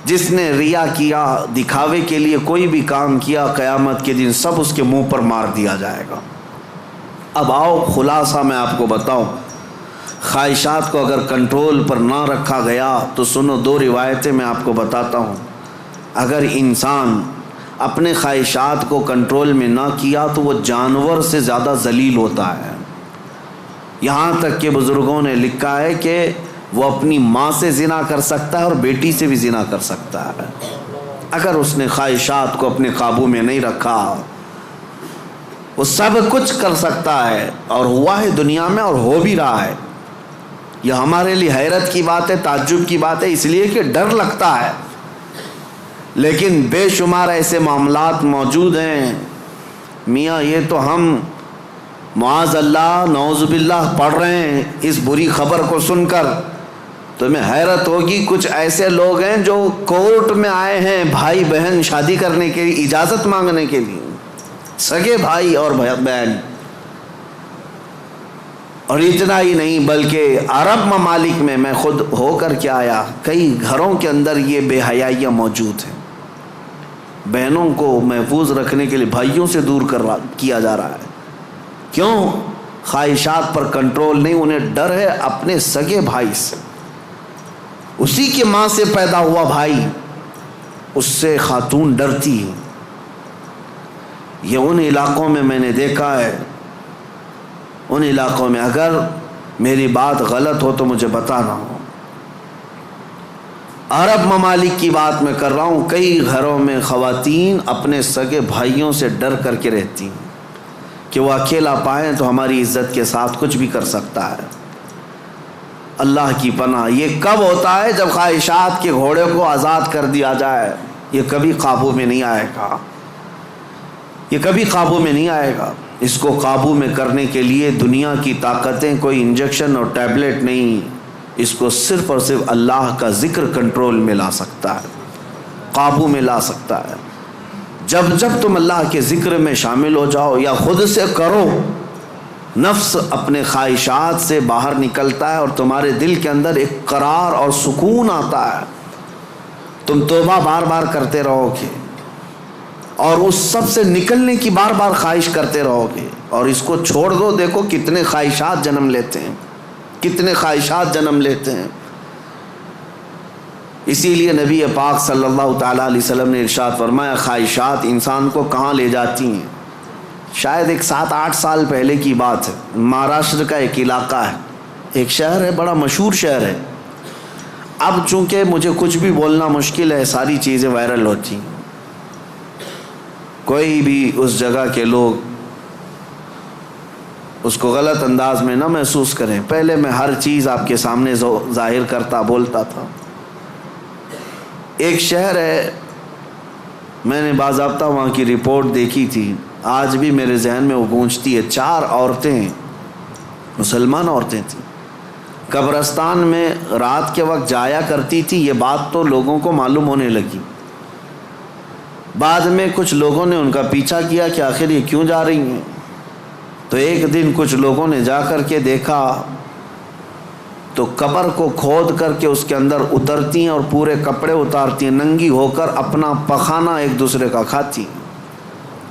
جس نے ریا کیا، دکھاوے کے لیے کوئی بھی کام کیا، قیامت کے دن سب اس کے منہ پر مار دیا جائے گا۔ اب آؤ خلاصہ میں آپ کو بتاؤں، خواہشات کو اگر کنٹرول پر نہ رکھا گیا تو سنو 2 روایتیں میں آپ کو بتاتا ہوں۔ اگر انسان اپنے خواہشات کو کنٹرول میں نہ کیا تو وہ جانور سے زیادہ ذلیل ہوتا ہے۔ یہاں تک کہ بزرگوں نے لکھا ہے کہ وہ اپنی ماں سے زنا کر سکتا ہے اور بیٹی سے بھی زنا کر سکتا ہے، اگر اس نے خواہشات کو اپنے قابو میں نہیں رکھا۔ وہ سب کچھ کر سکتا ہے، اور ہوا ہے دنیا میں اور ہو بھی رہا ہے۔ یہ ہمارے لیے حیرت کی بات ہے، تعجب کی بات ہے، اس لیے کہ ڈر لگتا ہے، لیکن بے شمار ایسے معاملات موجود ہیں میاں، یہ تو ہم معاذ اللہ نعوذ باللہ پڑھ رہے ہیں اس بری خبر کو سن کر، تمہیں حیرت ہوگی۔ کچھ ایسے لوگ ہیں جو کورٹ میں آئے ہیں بھائی بہن شادی کرنے کے لیے، اجازت مانگنے کے لیے، سگے بھائی اور بہن۔ اور اتنا ہی نہیں بلکہ عرب ممالک میں خود ہو کر کے آیا، کئی گھروں کے اندر یہ بے حیائیاں موجود ہیں۔ بہنوں کو محفوظ رکھنے کے لیے بھائیوں سے دور کیا جا رہا ہے۔ کیوں؟ خواہشات پر کنٹرول نہیں، انہیں ڈر ہے اپنے سگے بھائی سے، اسی کے ماں سے پیدا ہوا بھائی، اس سے خاتون ڈرتی ہے۔ یہ ان علاقوں میں نے دیکھا ہے، ان علاقوں میں، اگر میری بات غلط ہو تو مجھے بتانا ہو۔ عرب ممالک کی بات میں کر رہا ہوں، کئی گھروں میں خواتین اپنے سگے بھائیوں سے ڈر کر کے رہتی ہیں کہ وہ اکیلا پائیں تو ہماری عزت کے ساتھ کچھ بھی کر سکتا ہے۔ اللہ کی پناہ، یہ کب ہوتا ہے؟ جب خواہشات کے گھوڑے کو آزاد کر دیا جائے۔ یہ کبھی قابو میں نہیں آئے گا، یہ کبھی قابو میں نہیں آئے گا۔ اس کو قابو میں کرنے کے لیے دنیا کی طاقتیں، کوئی انجیکشن اور ٹیبلٹ نہیں، اس کو صرف اور صرف اللہ کا ذکر کنٹرول میں لا سکتا ہے، قابو میں لا سکتا ہے۔ جب تم اللہ کے ذکر میں شامل ہو جاؤ یا خود سے کرو، نفس اپنے خواہشات سے باہر نکلتا ہے اور تمہارے دل کے اندر ایک قرار اور سکون آتا ہے۔ تم توبہ بار بار کرتے رہو گے اور اس سب سے نکلنے کی بار بار خواہش کرتے رہو گے، اور اس کو چھوڑ دو، دیکھو کتنے خواہشات جنم لیتے ہیں، کتنے خواہشات جنم لیتے ہیں۔ اسی لیے نبی پاک صلی اللہ تعالیٰ علیہ وسلم نے ارشاد فرمایا، خواہشات انسان کو کہاں لے جاتی ہیں۔ شاید ایک 7-8 سال پہلے کی بات ہے، مہاراشٹر کا ایک علاقہ ہے، ایک شہر ہے، بڑا مشہور شہر ہے۔ اب چونکہ مجھے کچھ بھی بولنا مشکل ہے، ساری چیزیں وائرل ہوتی ہیں۔ کوئی بھی اس جگہ کے لوگ اس کو غلط انداز میں نہ محسوس کریں. پہلے میں ہر چیز آپ کے سامنے ظاہر کرتا بولتا تھا. ایک شہر ہے، میں نے باضابطہ وہاں کی رپورٹ دیکھی تھی، آج بھی میرے ذہن میں وہ گونجتی ہے. 4 عورتیں، مسلمان عورتیں تھیں، قبرستان میں رات کے وقت جایا کرتی تھی. یہ بات تو لوگوں کو معلوم ہونے لگی. بعد میں کچھ لوگوں نے ان کا پیچھا کیا کہ آخر یہ کیوں جا رہی ہیں. تو ایک دن کچھ لوگوں نے جا کر کے دیکھا تو قبر کو کھود کر کے اس کے اندر اترتی ہیں اور پورے کپڑے اتارتی ہیں، ننگی ہو کر اپنا پخانہ ایک دوسرے کا کھاتی ہیں.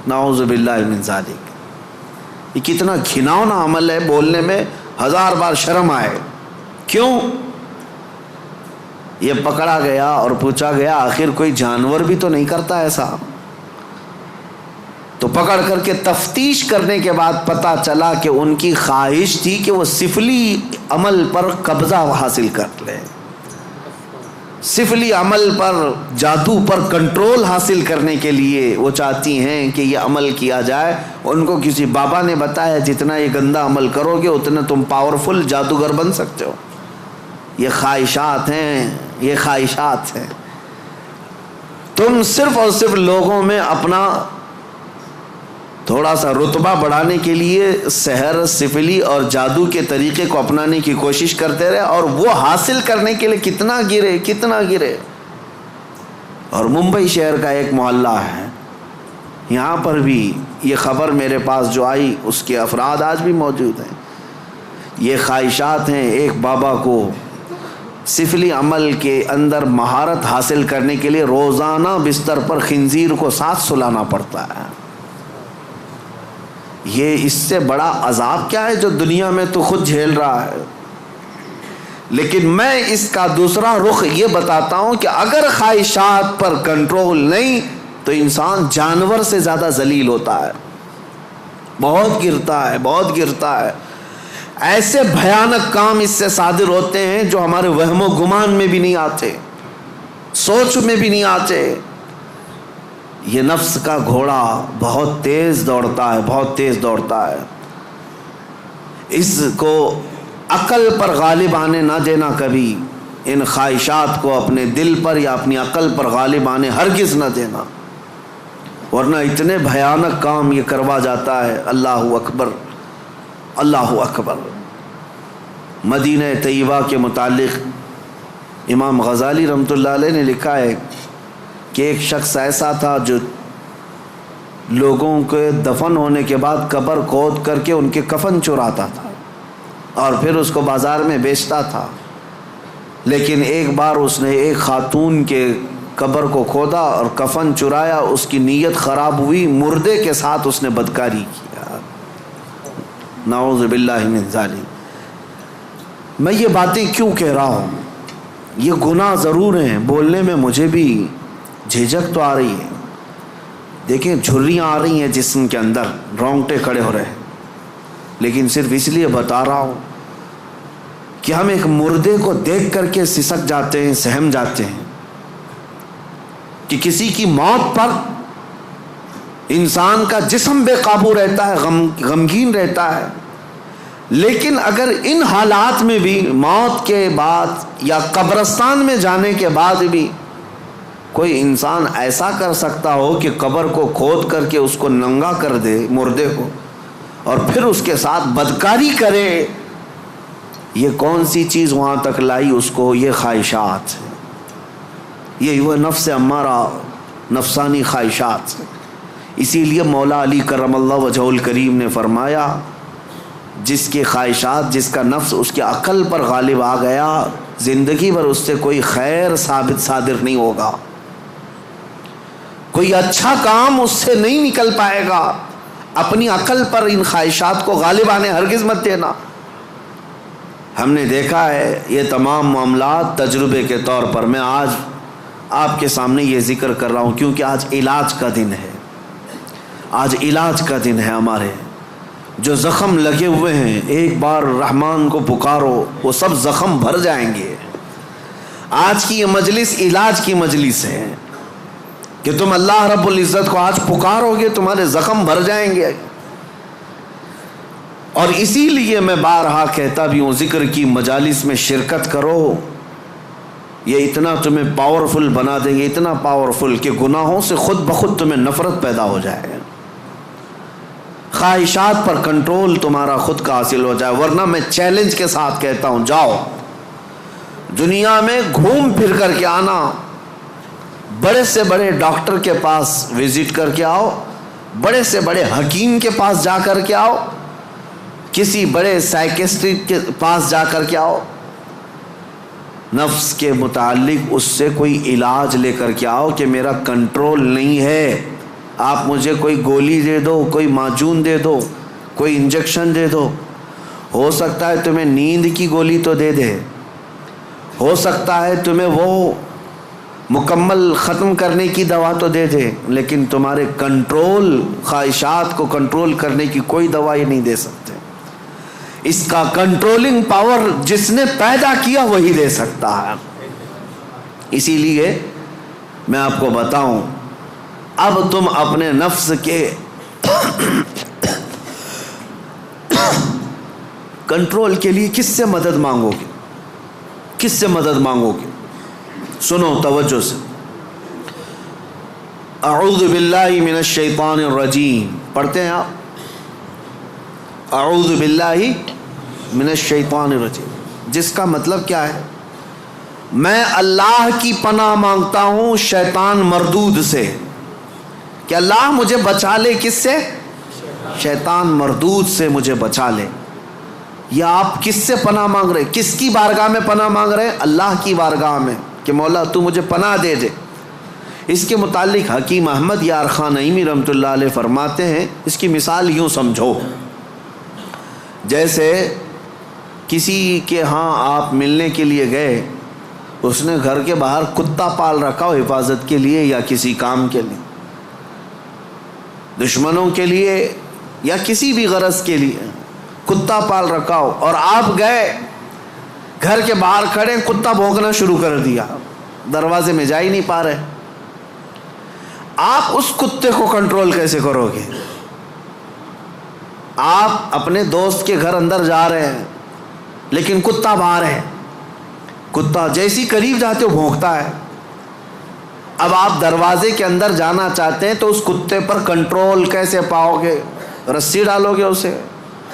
نعوذ باللہ من ذالک. یہ کتنا گھناؤنا عمل ہے، بولنے میں 1000 بار شرم آئے. کیوں؟ یہ پکڑا گیا اور پوچھا گیا آخر کوئی جانور بھی تو نہیں کرتا ایسا. تو پکڑ کر کے تفتیش کرنے کے بعد پتہ چلا کہ ان کی خواہش تھی کہ وہ سفلی عمل پر قبضہ حاصل کر لیں، سفلی عمل پر، جادو پر کنٹرول حاصل کرنے کے لیے وہ چاہتی ہیں کہ یہ عمل کیا جائے. ان کو کسی بابا نے بتایا جتنا یہ گندا عمل کرو گے اتنا تم پاورفل جادوگر بن سکتے ہو. یہ خواہشات ہیں، یہ خواہشات ہیں. تم صرف اور صرف لوگوں میں اپنا تھوڑا سا رتبہ بڑھانے کے لیے سحر، سفلی اور جادو کے طریقے کو اپنانے کی کوشش کرتے رہے اور وہ حاصل کرنے کے لیے کتنا گرے. اور ممبئی شہر کا ایک محلہ ہے، یہاں پر بھی یہ خبر میرے پاس جو آئی اس کے افراد آج بھی موجود ہیں. یہ خواہشات ہیں. ایک بابا کو سفلی عمل کے اندر مہارت حاصل کرنے کے لیے روزانہ بستر پر خنزیر کو ساتھ سلانا پڑتا ہے. یہ اس سے بڑا عذاب کیا ہے جو دنیا میں تو خود جھیل رہا ہے. لیکن میں اس کا دوسرا رخ یہ بتاتا ہوں کہ اگر خواہشات پر کنٹرول نہیں تو انسان جانور سے زیادہ ذلیل ہوتا ہے، بہت گرتا ہے. ایسے بھیانک کام اس سے صادر ہوتے ہیں جو ہمارے وہم و گمان میں بھی نہیں آتے، سوچ میں بھی نہیں آتے. یہ نفس کا گھوڑا بہت تیز دوڑتا ہے. اس کو عقل پر غالب آنے نہ دینا کبھی. ان خواہشات کو اپنے دل پر یا اپنی عقل پر غالب آنے ہرگز نہ دینا، ورنہ اتنے بھیانک کام یہ کروا جاتا ہے. اللہ اکبر، اللہ اکبر. مدینہ طیبہ کے متعلق امام غزالی رحمۃ اللہ علیہ نے لکھا ہے کہ ایک شخص ایسا تھا جو لوگوں کے دفن ہونے کے بعد قبر کھود کر کے ان کے کفن چراتا تھا اور پھر اس کو بازار میں بیچتا تھا. لیکن ایک بار اس نے ایک خاتون کے قبر کو کھودا اور کفن چرایا. اس کی نیت خراب ہوئی، مردے کے ساتھ اس نے بدکاری کیا. نعوذ باللہ من ذالک. میں یہ باتیں کیوں کہہ رہا ہوں؟ یہ گناہ ضرور ہیں، بولنے میں مجھے بھی جھجک تو آ رہی ہے. دیکھیں جھریاں آ رہی ہیں جسم کے اندر، رونگٹے کھڑے ہو رہے ہیں. لیکن صرف اس لیے بتا رہا ہوں کہ ہم ایک مردے کو دیکھ کر کے سسک جاتے ہیں، سہم جاتے ہیں کہ کسی کی موت پر انسان کا جسم بے قابو رہتا ہے، غمگین رہتا ہے. لیکن اگر ان حالات میں بھی موت کے بعد یا قبرستان میں جانے کے بعد بھی کوئی انسان ایسا کر سکتا ہو کہ قبر کو کھود کر کے اس کو ننگا کر دے مردے کو اور پھر اس کے ساتھ بدکاری کرے، یہ کون سی چیز وہاں تک لائی اس کو؟ یہ خواہشات، یہ وہ نفس امارہ، نفسانی خواہشات. اسی لیے مولا علی کرم اللہ وجہہ الکریم نے فرمایا جس کی خواہشات، جس کا نفس اس کی عقل پر غالب آ گیا، زندگی بھر اس سے کوئی خیر صادر نہیں ہوگا، کوئی اچھا کام اس سے نہیں نکل پائے گا. اپنی عقل پر ان خواہشات کو غالب آنے ہرگز مت دینا. ہم نے دیکھا ہے یہ تمام معاملات تجربے کے طور پر. میں آج آپ کے سامنے یہ ذکر کر رہا ہوں کیونکہ آج علاج کا دن ہے. آج علاج کا دن ہے. ہمارے جو زخم لگے ہوئے ہیں ایک بار رحمان کو پکارو، وہ سب زخم بھر جائیں گے. آج کی یہ مجلس علاج کی مجلس ہے. کہ تم اللہ رب العزت کو آج پکارو گے تمہارے زخم بھر جائیں گے. اور اسی لیے میں بارہا کہتا بھی ہوں ذکر کی مجالس میں شرکت کرو. یہ اتنا تمہیں پاورفل بنا دیں گے, اتنا پاورفل کہ گناہوں سے خود بخود تمہیں نفرت پیدا ہو جائے, خواہشات پر کنٹرول تمہارا خود کا حاصل ہو جائے. ورنہ میں چیلنج کے ساتھ کہتا ہوں جاؤ دنیا میں گھوم پھر کر کے آنا, بڑے سے بڑے ڈاکٹر کے پاس وزٹ کر کے آؤ, بڑے سے بڑے حکیم کے پاس جا کر کے آؤ, کسی بڑے سائیکسٹرسٹ کے پاس جا کر کے آؤ, نفس کے متعلق اس سے کوئی علاج لے کر کے آؤ کہ میرا کنٹرول نہیں ہے. آپ مجھے کوئی گولی دے دو, کوئی معجون دے دو, کوئی انجیکشن دے دو. ہو سکتا ہے تمہیں نیند کی گولی تو دے دے, ہو سکتا ہے تمہیں وہ مکمل ختم کرنے کی دوا تو دے دے, لیکن تمہارے کنٹرول, خواہشات کو کنٹرول کرنے کی کوئی دوا یہ نہیں دے سکتے. اس کا کنٹرولنگ پاور جس نے پیدا کیا وہی دے سکتا ہے. اسی لیے میں آپ کو بتاؤں, اب تم اپنے نفس کے کنٹرول کے لیے کس سے مدد مانگو گے, کس سے مدد مانگو گے؟ سنو توجہ سے. اعوذ باللہ من الشیطان الرجیم پڑھتے ہیں آپ, اعوذ باللہ من الشیطان الرجیم, جس کا مطلب کیا ہے؟ میں اللہ کی پناہ مانگتا ہوں شیطان مردود سے, کہ اللہ مجھے بچا لے کس سے؟ شیطان مردود سے مجھے بچا لے. یا آپ کس سے پناہ مانگ رہے, کس کی بارگاہ میں پناہ مانگ رہے ہیں؟ اللہ کی بارگاہ میں, کہ مولا تو مجھے پناہ دے دے. اس کے متعلق حکیم احمد یار خان نعیمی رحمۃ اللہ علیہ فرماتے ہیں, اس کی مثال یوں سمجھو, جیسے کسی کے ہاں آپ ملنے کے لیے گئے, اس نے گھر کے باہر کتا پال رکھا ہو حفاظت کے لیے یا کسی کام کے لیے, دشمنوں کے لیے یا کسی بھی غرض کے لیے کتا پال رکھا ہو, اور آپ گئے گھر کے باہر کھڑے, کتا بھونکنا شروع کر دیا, دروازے میں جا ہی نہیں پا رہے. آپ اس کتے کو کنٹرول کیسے کرو گے؟ آپ اپنے دوست کے گھر اندر جا رہے ہیں لیکن کتا باہر ہے, کتا جیسی قریب جاتے ہو بھونکتا ہے. اب آپ دروازے کے اندر جانا چاہتے ہیں تو اس کتے پر کنٹرول کیسے پاؤ گے؟ رسی ڈالو گے اسے,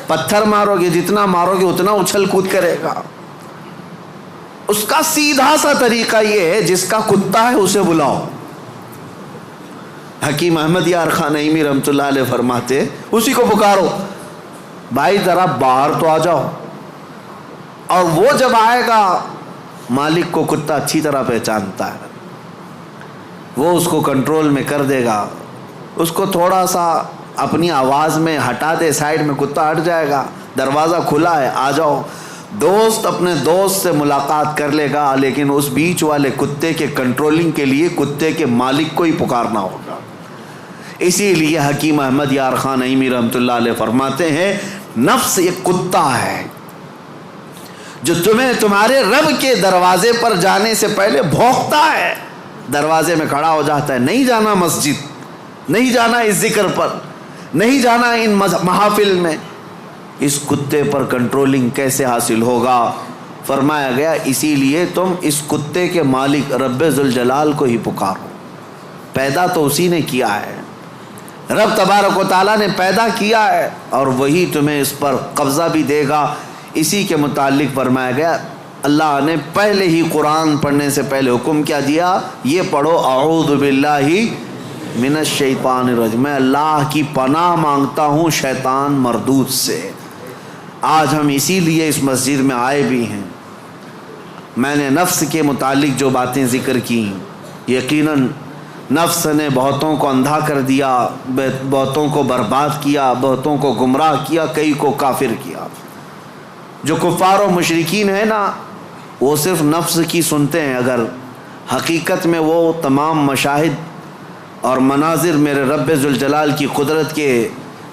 پتھر مارو گے, جتنا مارو گے اتنا اچھل کود کرے گا. اس کا سیدھا سا طریقہ یہ ہے, جس کا کتا ہے اسے بلاؤ. حکیم احمد یار خان نعیمی رحمۃ اللہ علیہ فرماتے اسی کو پکارو, بھائی ذرا باہر تو آ جاؤ. اور وہ جب آئے گا, مالک کو کتا اچھی طرح پہچانتا ہے, وہ اس کو کنٹرول میں کر دے گا. اس کو تھوڑا سا اپنی آواز میں ہٹا دے, سائڈ میں کتا ہٹ جائے گا, دروازہ کھلا ہے آ جاؤ. دوست اپنے دوست سے ملاقات کر لے گا, لیکن اس بیچ والے کتے کے کنٹرولنگ کے لیے کتے کے مالک کو ہی پکارنا ہوگا. اسی لیے حکیم احمد یار خان نعیمی رحمۃ اللہ علیہ فرماتے ہیں نفس ایک کتا ہے جو تمہیں تمہارے رب کے دروازے پر جانے سے پہلے بھونکتا ہے, دروازے میں کھڑا ہو جاتا ہے, نہیں جانا مسجد, نہیں جانا اس ذکر پر, نہیں جانا ان محافل میں. اس کتے پر کنٹرولنگ کیسے حاصل ہوگا؟ فرمایا گیا اسی لیے تم اس کتے کے مالک رب ذوالجلال کو ہی پکارو. پیدا تو اسی نے کیا ہے, رب تبارک و تعالیٰ نے پیدا کیا ہے, اور وہی تمہیں اس پر قبضہ بھی دے گا. اسی کے متعلق فرمایا گیا اللہ نے پہلے ہی قرآن پڑھنے سے پہلے حکم کیا دیا, یہ پڑھو اعوذ باللہ من الشیطان الرجیم, میں اللہ کی پناہ مانگتا ہوں شیطان مردود سے. آج ہم اسی لیے اس مسجد میں آئے بھی ہیں. میں نے نفس کے متعلق جو باتیں ذکر کی, یقیناً نفس نے بہتوں کو اندھا کر دیا, بہتوں کو برباد کیا, بہتوں کو گمراہ کیا, کئی کو کافر کیا. جو کفار و مشرکین ہیں نا, وہ صرف نفس کی سنتے ہیں, اگر حقیقت میں وہ تمام مشاہد اور مناظر میرے رب ذوالجلال کی قدرت کے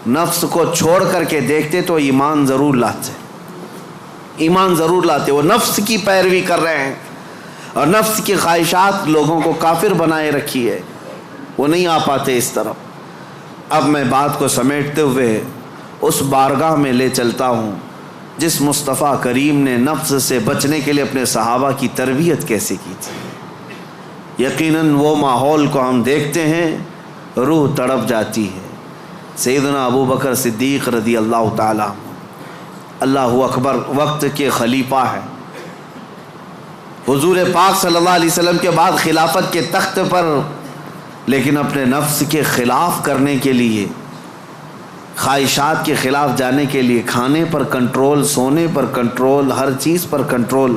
نفس کو چھوڑ کر کے دیکھتے تو ایمان ضرور لاتے, ایمان ضرور لاتے. وہ نفس کی پیروی کر رہے ہیں اور نفس کی خواہشات لوگوں کو کافر بنائے رکھی ہے. وہ نہیں آ پاتے اس طرف۔ اب میں بات کو سمیٹتے ہوئے اس بارگاہ میں لے چلتا ہوں جس مصطفیٰ کریم نے نفس سے بچنے کے لیے اپنے صحابہ کی تربیت کیسے کی تھی۔ یقیناً وہ ماحول کو ہم دیکھتے ہیں، روح تڑپ جاتی ہے۔ سیدنا ابو بکر صدیق رضی اللہ تعالیٰ، اللہ اکبر، وقت کے خلیفہ ہیں، حضور پاک صلی اللہ علیہ وسلم کے بعد خلافت کے تخت پر، لیکن اپنے نفس کے خلاف کرنے کے لیے، خواہشات کے خلاف جانے کے لیے، کھانے پر کنٹرول، سونے پر کنٹرول، ہر چیز پر کنٹرول۔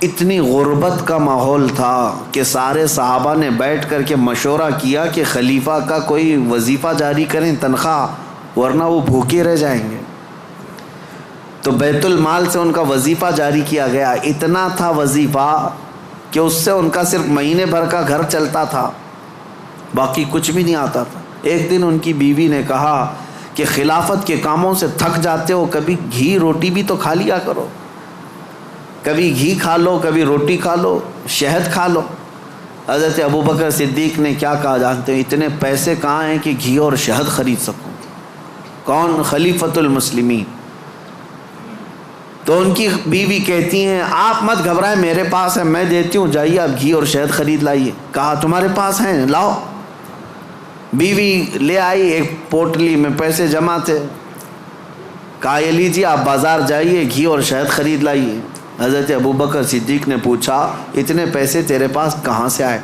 اتنی غربت کا ماحول تھا کہ سارے صحابہ نے بیٹھ کر کے مشورہ کیا کہ خلیفہ کا کوئی وظیفہ جاری کریں، تنخواہ، ورنہ وہ بھوکے رہ جائیں گے۔ تو بیت المال سے ان کا وظیفہ جاری کیا گیا۔ اتنا تھا وظیفہ کہ اس سے ان کا صرف مہینے بھر کا گھر چلتا تھا، باقی کچھ بھی نہیں آتا تھا۔ ایک دن ان کی بیوی نے کہا کہ خلافت کے کاموں سے تھک جاتے ہو، کبھی گھی روٹی بھی تو کھا لیا کرو، کبھی گھی کھا لو، کبھی روٹی کھا لو، شہد کھا لو۔ حضرت ابوبکر صدیق نے کیا کہا جانتے ہیں؟ اتنے پیسے کہاں ہیں کہ گھی اور شہد خرید سکوں؟ کون؟ خلیفۃ المسلمین۔ تو ان کی بیوی کہتی ہیں آپ مت گھبرائیں، میرے پاس ہے، میں دیتی ہوں، جائیے آپ گھی اور شہد خرید لائیے۔ کہا تمہارے پاس ہیں، لاؤ۔ بیوی لے آئی، ایک پوٹلی میں پیسے جمع تھے۔ کہا یہ لیجیے، آپ بازار جائیے، گھی اور شہد خرید لائیے۔ حضرت ابوبکر صدیق نے پوچھا اتنے پیسے تیرے پاس کہاں سے آئے؟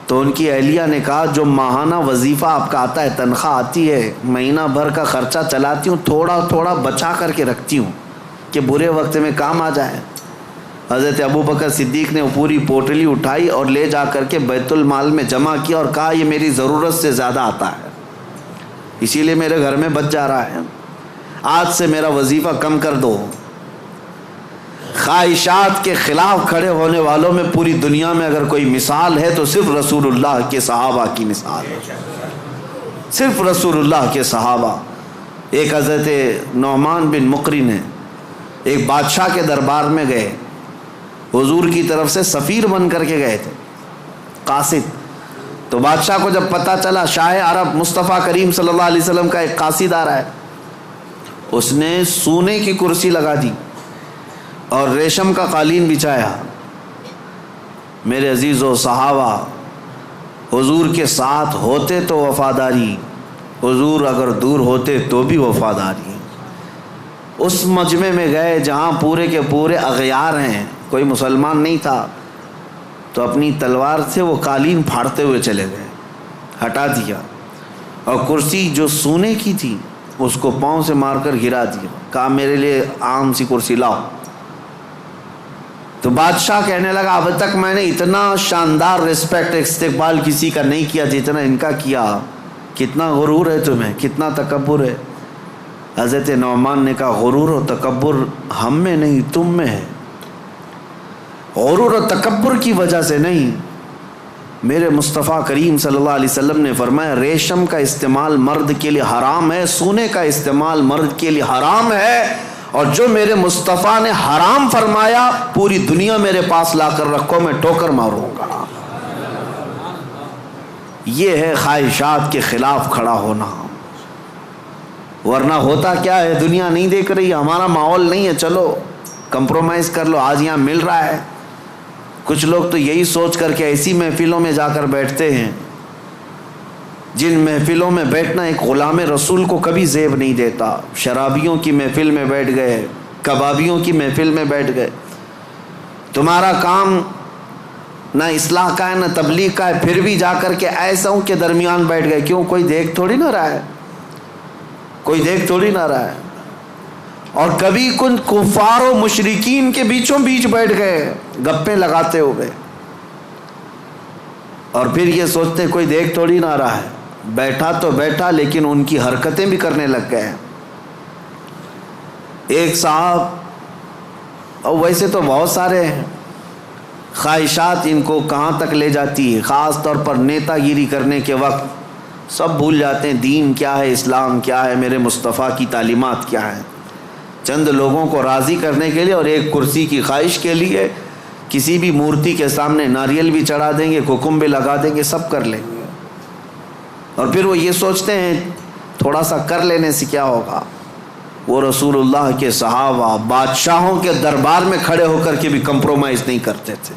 تو ان کی اہلیہ نے کہا جو ماہانہ وظیفہ آپ کا آتا ہے، تنخواہ آتی ہے، مہینہ بھر کا خرچہ چلاتی ہوں، تھوڑا تھوڑا بچا کر کے رکھتی ہوں کہ برے وقت میں کام آ جائے۔ حضرت ابوبکر صدیق نے وہ پوری پوٹلی اٹھائی اور لے جا کر کے بیت المال میں جمع کیا اور کہا یہ میری ضرورت سے زیادہ آتا ہے، اسی لیے میرے گھر میں بچ جا رہا ہے، آج سے میرا وظیفہ کم کر دو۔ خواہشات کے خلاف کھڑے ہونے والوں میں پوری دنیا میں اگر کوئی مثال ہے تو صرف رسول اللہ کے صحابہ کی مثال ہے، صرف رسول اللہ کے صحابہ۔ ایک حضرت نعمان بن مقرن ہے، ایک بادشاہ کے دربار میں گئے، حضور کی طرف سے سفیر بن کر کے گئے تھے، قاصد۔ تو بادشاہ کو جب پتہ چلا شاہ عرب مصطفیٰ کریم صلی اللہ علیہ وسلم کا ایک قاصد آ رہا ہے، اس نے سونے کی کرسی لگا دی اور ریشم کا قالین بچھایا۔ میرے عزیز و صحابہ، حضور کے ساتھ ہوتے تو وفاداری، حضور اگر دور ہوتے تو بھی وفاداری۔ اس مجمع میں گئے جہاں پورے کے پورے اغیار ہیں، کوئی مسلمان نہیں تھا، تو اپنی تلوار سے وہ قالین پھاڑتے ہوئے چلے گئے، ہٹا دیا، اور کرسی جو سونے کی تھی اس کو پاؤں سے مار کر گرا دیا، کہا میرے لیے عام سی کرسی لاؤ۔ تو بادشاہ کہنے لگا اب تک میں نے اتنا شاندار رسپیکٹ استقبال کسی کا نہیں کیا جتنا ان کا کیا، کتنا غرور ہے تمہیں، کتنا تکبر ہے۔ حضرت نعمان نے کہا غرور و تکبر ہم میں نہیں تم میں ہے، غرور و تکبر کی وجہ سے نہیں۔ میرے مصطفیٰ کریم صلی اللہ علیہ وسلم نے فرمایا ریشم کا استعمال مرد کے لیے حرام ہے، سونے کا استعمال مرد کے لیے حرام ہے، اور جو میرے مصطفیٰ نے حرام فرمایا پوری دنیا میرے پاس لا کر رکھو، میں ٹھوکر ماروں گا۔ یہ ہے خواہشات کے خلاف کھڑا ہونا، ورنہ ہوتا کیا ہے، دنیا نہیں دیکھ رہی، ہمارا ماحول نہیں ہے، چلو کمپرومائز کر لو، آج یہاں مل رہا ہے۔ کچھ لوگ تو یہی سوچ کر کے ایسی محفلوں میں جا کر بیٹھتے ہیں جن محفلوں میں بیٹھنا ایک غلام رسول کو کبھی زیب نہیں دیتا۔ شرابیوں کی محفل میں بیٹھ گئے، کبابیوں کی محفل میں بیٹھ گئے، تمہارا کام نہ اصلاح کا ہے نہ تبلیغ کا ہے، پھر بھی جا کر کے ایسوں کے درمیان بیٹھ گئے، کیوں؟ کوئی دیکھ تھوڑی نہ رہا ہے، کوئی دیکھ تھوڑی نہ رہا ہے۔ اور کبھی کن کفار و مشرکین کے بیچوں بیچ بیٹھ گئے گپیں لگاتے ہوئے، اور پھر یہ سوچتے کوئی دیکھ تھوڑی نہ رہا ہے، بیٹھا تو بیٹھا لیکن ان کی حرکتیں بھی کرنے لگ گئے۔ ایک صاحب، اور ویسے تو بہت سارے ہیں، خواہشات ان کو کہاں تک لے جاتی ہے، خاص طور پر نیتا گیری کرنے کے وقت سب بھول جاتے ہیں دین کیا ہے، اسلام کیا ہے، میرے مصطفیٰ کی تعلیمات کیا ہے۔ چند لوگوں کو راضی کرنے کے لیے اور ایک کرسی کی خواہش کے لیے کسی بھی مورتی کے سامنے ناریل بھی چڑھا دیں گے, حکم بھی لگا دیں گے, سب کر لیں گے. اور پھر وہ یہ سوچتے ہیں تھوڑا سا کر لینے سے کیا ہوگا. وہ رسول اللہ کے صحابہ بادشاہوں کے دربار میں کھڑے ہو کر کے بھی کمپرومائز نہیں کرتے تھے.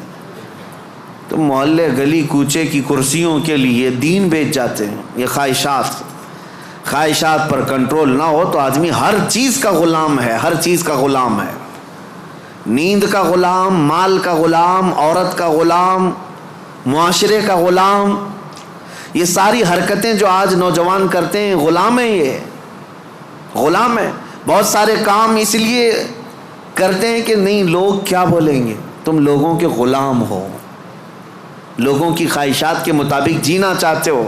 تو محلے گلی کوچے کی کرسیوں کے لیے دین بیچ جاتے ہیں. یہ خواہشات پر کنٹرول نہ ہو تو آدمی ہر چیز کا غلام ہے, ہر چیز کا غلام ہے. نیند کا غلام, مال کا غلام, عورت کا غلام, معاشرے کا غلام. یہ ساری حرکتیں جو آج نوجوان کرتے ہیں غلام ہیں, یہ غلام ہے. بہت سارے کام اس لیے کرتے ہیں کہ نہیں لوگ کیا بولیں گے. تم لوگوں کے غلام ہو, لوگوں کی خواہشات کے مطابق جینا چاہتے ہو,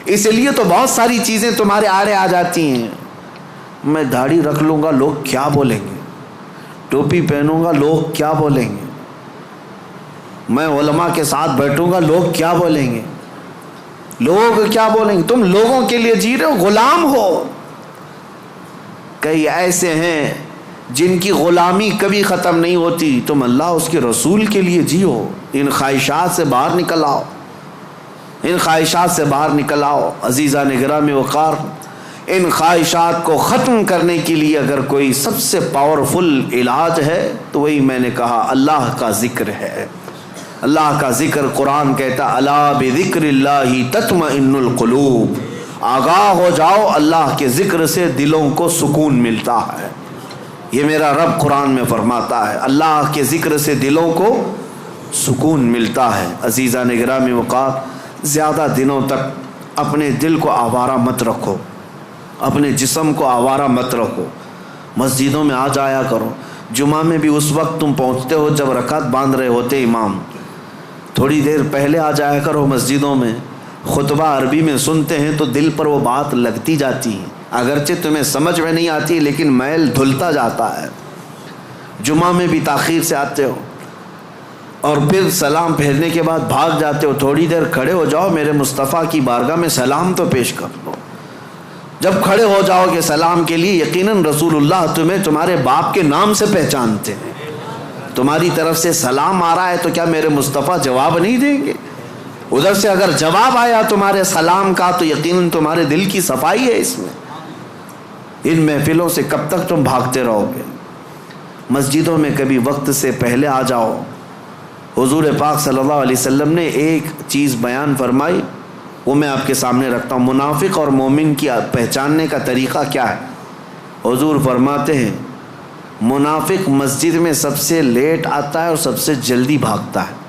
اس لیے تو بہت ساری چیزیں تمہارے آڑے آ جاتی ہیں. میں داڑھی رکھ لوں گا لوگ کیا بولیں گے, ٹوپی پہنوں گا لوگ کیا بولیں گے, میں علماء کے ساتھ بیٹھوں گا لوگ کیا بولیں گے, لوگ کیا بولیں گے. تم لوگوں کے لیے جی رہے ہو, غلام ہو. کئی ایسے ہیں جن کی غلامی کبھی ختم نہیں ہوتی. تم اللہ اس کے رسول کے لیے جیو. ان خواہشات سے باہر نکل آؤ, ان خواہشات سے باہر نکل آؤ. عزیزان گرامی وقار, ان خواہشات کو ختم کرنے کے لیے اگر کوئی سب سے پاورفل علاج ہے تو وہی میں نے کہا اللہ کا ذکر ہے. اللہ کا ذکر. قرآن کہتا الا بذکر اللہ تطمئن القلوب. آگاہ ہو جاؤ, اللہ کے ذکر سے دلوں کو سکون ملتا ہے. یہ میرا رب قرآن میں فرماتا ہے, اللہ کے ذکر سے دلوں کو سکون ملتا ہے. عزیزان گرامی وقار, زیادہ دنوں تک اپنے دل کو آوارہ مت رکھو, اپنے جسم کو آوارہ مت رکھو. مسجدوں میں آ جایا کرو. جمعہ میں بھی اس وقت تم پہنچتے ہو جب رکعت باندھ رہے ہوتے امام, تھوڑی دیر پہلے آ جایا کرو مسجدوں میں. خطبہ عربی میں سنتے ہیں تو دل پر وہ بات لگتی جاتی ہے, اگرچہ تمہیں سمجھ میں نہیں آتی لیکن میل دھلتا جاتا ہے. جمعہ میں بھی تاخیر سے آتے ہو اور پھر سلام پھیرنے کے بعد بھاگ جاتے ہو. تھوڑی دیر کھڑے ہو جاؤ, میرے مصطفیٰ کی بارگاہ میں سلام تو پیش کر لو. جب کھڑے ہو جاؤ گے سلام کے لیے, یقیناً رسول اللہ تمہیں تمہارے باپ کے نام سے پہچانتے ہیں. تمہاری طرف سے سلام آ رہا ہے تو کیا میرے مصطفیٰ جواب نہیں دیں گے؟ ادھر سے اگر جواب آیا تمہارے سلام کا تو یقیناً تمہارے دل کی صفائی ہے اس میں. ان محفلوں سے کب تک تم بھاگتے رہو گے؟ مسجدوں میں کبھی وقت سے پہلے آ جاؤ. حضور پاک صلی اللہ علیہ وسلم نے ایک چیز بیان فرمائی, وہ میں آپ کے سامنے رکھتا ہوں. منافق اور مومن کی پہچاننے کا طریقہ کیا ہے؟ حضور فرماتے ہیں منافق مسجد میں سب سے لیٹ آتا ہے اور سب سے جلدی بھاگتا ہے.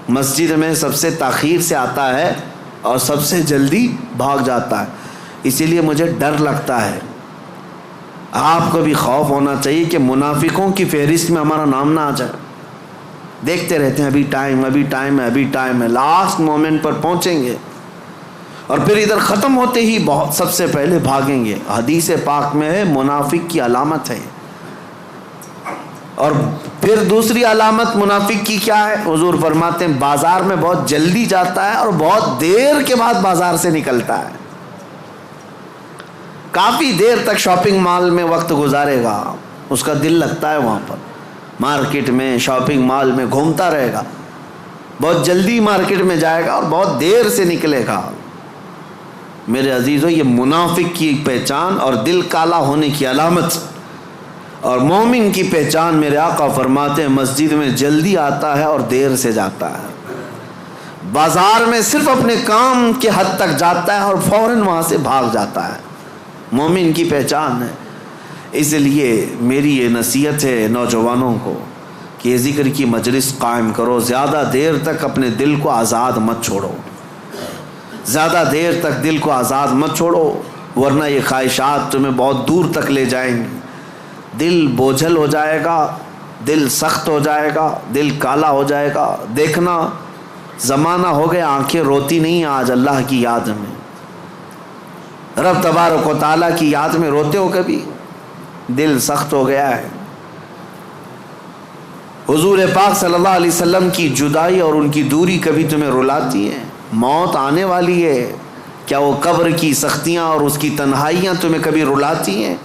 مسجد میں سب سے تاخیر سے آتا ہے اور سب سے جلدی بھاگ جاتا ہے. اسی لیے مجھے ڈر لگتا ہے. آپ کو بھی خوف ہونا چاہیے کہ منافقوں کی فہرست میں ہمارا نام نہ آ جائے. دیکھتے رہتے ہیں ابھی ٹائم ہے, ابھی ٹائم ہے, ابھی ٹائم ہے, لاسٹ مومنٹ پر پہنچیں گے اور پھر ادھر ختم ہوتے ہی بہت سب سے پہلے بھاگیں گے. حدیث پاک میں ہے منافق کی علامت ہے. اور پھر دوسری علامت منافق کی کیا ہے؟ حضور فرماتے ہیں بازار میں بہت جلدی جاتا ہے اور بہت دیر کے بعد بازار سے نکلتا ہے. کافی دیر تک شاپنگ مال میں وقت گزارے گا, اس کا دل لگتا ہے وہاں پر, مارکیٹ میں شاپنگ مال میں گھومتا رہے گا. بہت جلدی مارکیٹ میں جائے گا اور بہت دیر سے نکلے گا. میرے عزیزو, یہ منافق کی پہچان اور دل کالا ہونے کی علامت. اور مومن کی پہچان میرے آقا فرماتے ہیں مسجد میں جلدی آتا ہے اور دیر سے جاتا ہے. بازار میں صرف اپنے کام کے حد تک جاتا ہے اور فوراً وہاں سے بھاگ جاتا ہے. مومن کی پہچان ہے. اس لیے میری یہ نصیحت ہے نوجوانوں کو کہ یہ ذکر کی مجلس قائم کرو. زیادہ دیر تک اپنے دل کو آزاد مت چھوڑو, زیادہ دیر تک دل کو آزاد مت چھوڑو, ورنہ یہ خواہشات تمہیں بہت دور تک لے جائیں گے. دل بوجھل ہو جائے گا, دل سخت ہو جائے گا, دل کالا ہو جائے گا. دیکھنا زمانہ ہو گیا آنکھیں روتی نہیں آج اللہ کی یاد میں. رب تبارک و تعالیٰ کی یاد میں روتے ہو کبھی؟ دل سخت ہو گیا ہے. حضور پاک صلی اللہ علیہ وسلم کی جدائی اور ان کی دوری کبھی تمہیں رلاتی ہے؟ موت آنے والی ہے, کیا وہ قبر کی سختیاں اور اس کی تنہائیاں تمہیں کبھی رلاتی ہیں؟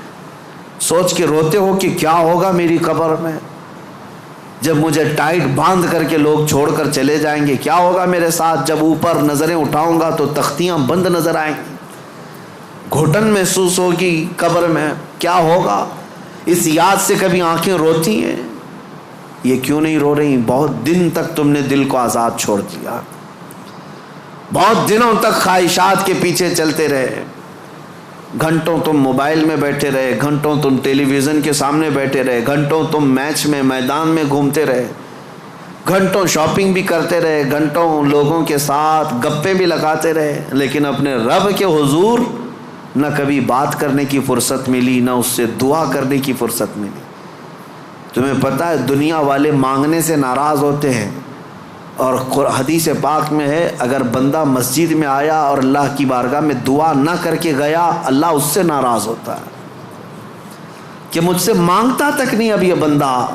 سوچ کے روتے ہو کہ کیا ہوگا میری قبر میں, جب مجھے ٹائٹ باندھ کر کے لوگ چھوڑ کر چلے جائیں گے کیا ہوگا میرے ساتھ؟ جب اوپر نظریں اٹھاؤں گا تو تختیاں بند نظر آئیں گی، گھٹن محسوس ہوگی قبر میں، کیا ہوگا؟ اس یاد سے کبھی آنکھیں روتی ہیں؟ یہ کیوں نہیں رو رہی؟ بہت دن تک تم نے دل کو آزاد چھوڑ دیا، بہت دنوں تک خواہشات کے پیچھے چلتے رہے، گھنٹوں تم موبائل میں بیٹھے رہے، گھنٹوں تم ٹیلی ویژن کے سامنے بیٹھے رہے، گھنٹوں تم میچ میں میدان میں گھومتے رہے، گھنٹوں شاپنگ بھی کرتے رہے، گھنٹوں لوگوں کے ساتھ گپیں بھی لگاتے رہے، لیکن اپنے رب کے حضور نہ کبھی بات کرنے کی فرصت ملی، نہ اس سے دعا کرنے کی فرصت ملی۔ تمہیں پتہ ہے دنیا والے مانگنے سے ناراض ہوتے ہیں، اور حدیث پاک میں ہے اگر بندہ مسجد میں آیا اور اللہ کی بارگاہ میں دعا نہ کر کے گیا، اللہ اس سے ناراض ہوتا ہے کہ مجھ سے مانگتا تک نہیں اب یہ بندہ،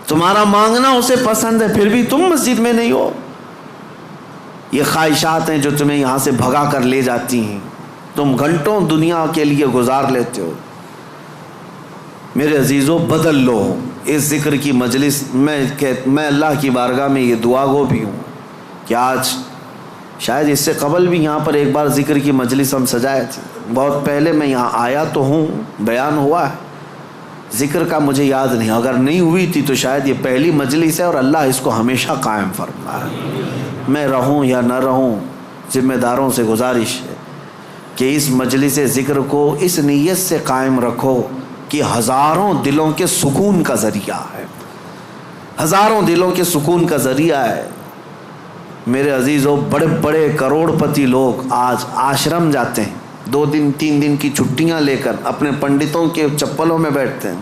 تمہارا مانگنا اسے پسند ہے پھر بھی تم مسجد میں نہیں ہو۔ یہ خواہشات ہیں جو تمہیں یہاں سے بھگا کر لے جاتی ہیں، تم گھنٹوں دنیا کے لیے گزار لیتے ہو۔ میرے عزیزوں بدل لو اس ذکر کی مجلس میں اللہ کی بارگاہ میں یہ دعا گو بھی ہوں کہ آج شاید اس سے قبل بھی یہاں پر ایک بار ذکر کی مجلس ہم سجائے تھے، بہت پہلے میں یہاں آیا تو ہوں، بیان ہوا ہے، ذکر کا مجھے یاد نہیں، اگر نہیں ہوئی تھی تو شاید یہ پہلی مجلس ہے، اور اللہ اس کو ہمیشہ قائم فرمائے۔ میں رہوں یا نہ رہوں، ذمہ داروں سے گزارش ہے کہ اس مجلس ذکر کو اس نیت سے قائم رکھو کہ ہزاروں دلوں کے سکون کا ذریعہ ہے، ہزاروں دلوں کے سکون کا ذریعہ ہے۔ میرے عزیزوں بڑے بڑے کروڑ پتی لوگ آج آشرم جاتے ہیں، 2 دن 3 دن کی چھٹیاں لے کر اپنے پنڈتوں کے چپلوں میں بیٹھتے ہیں،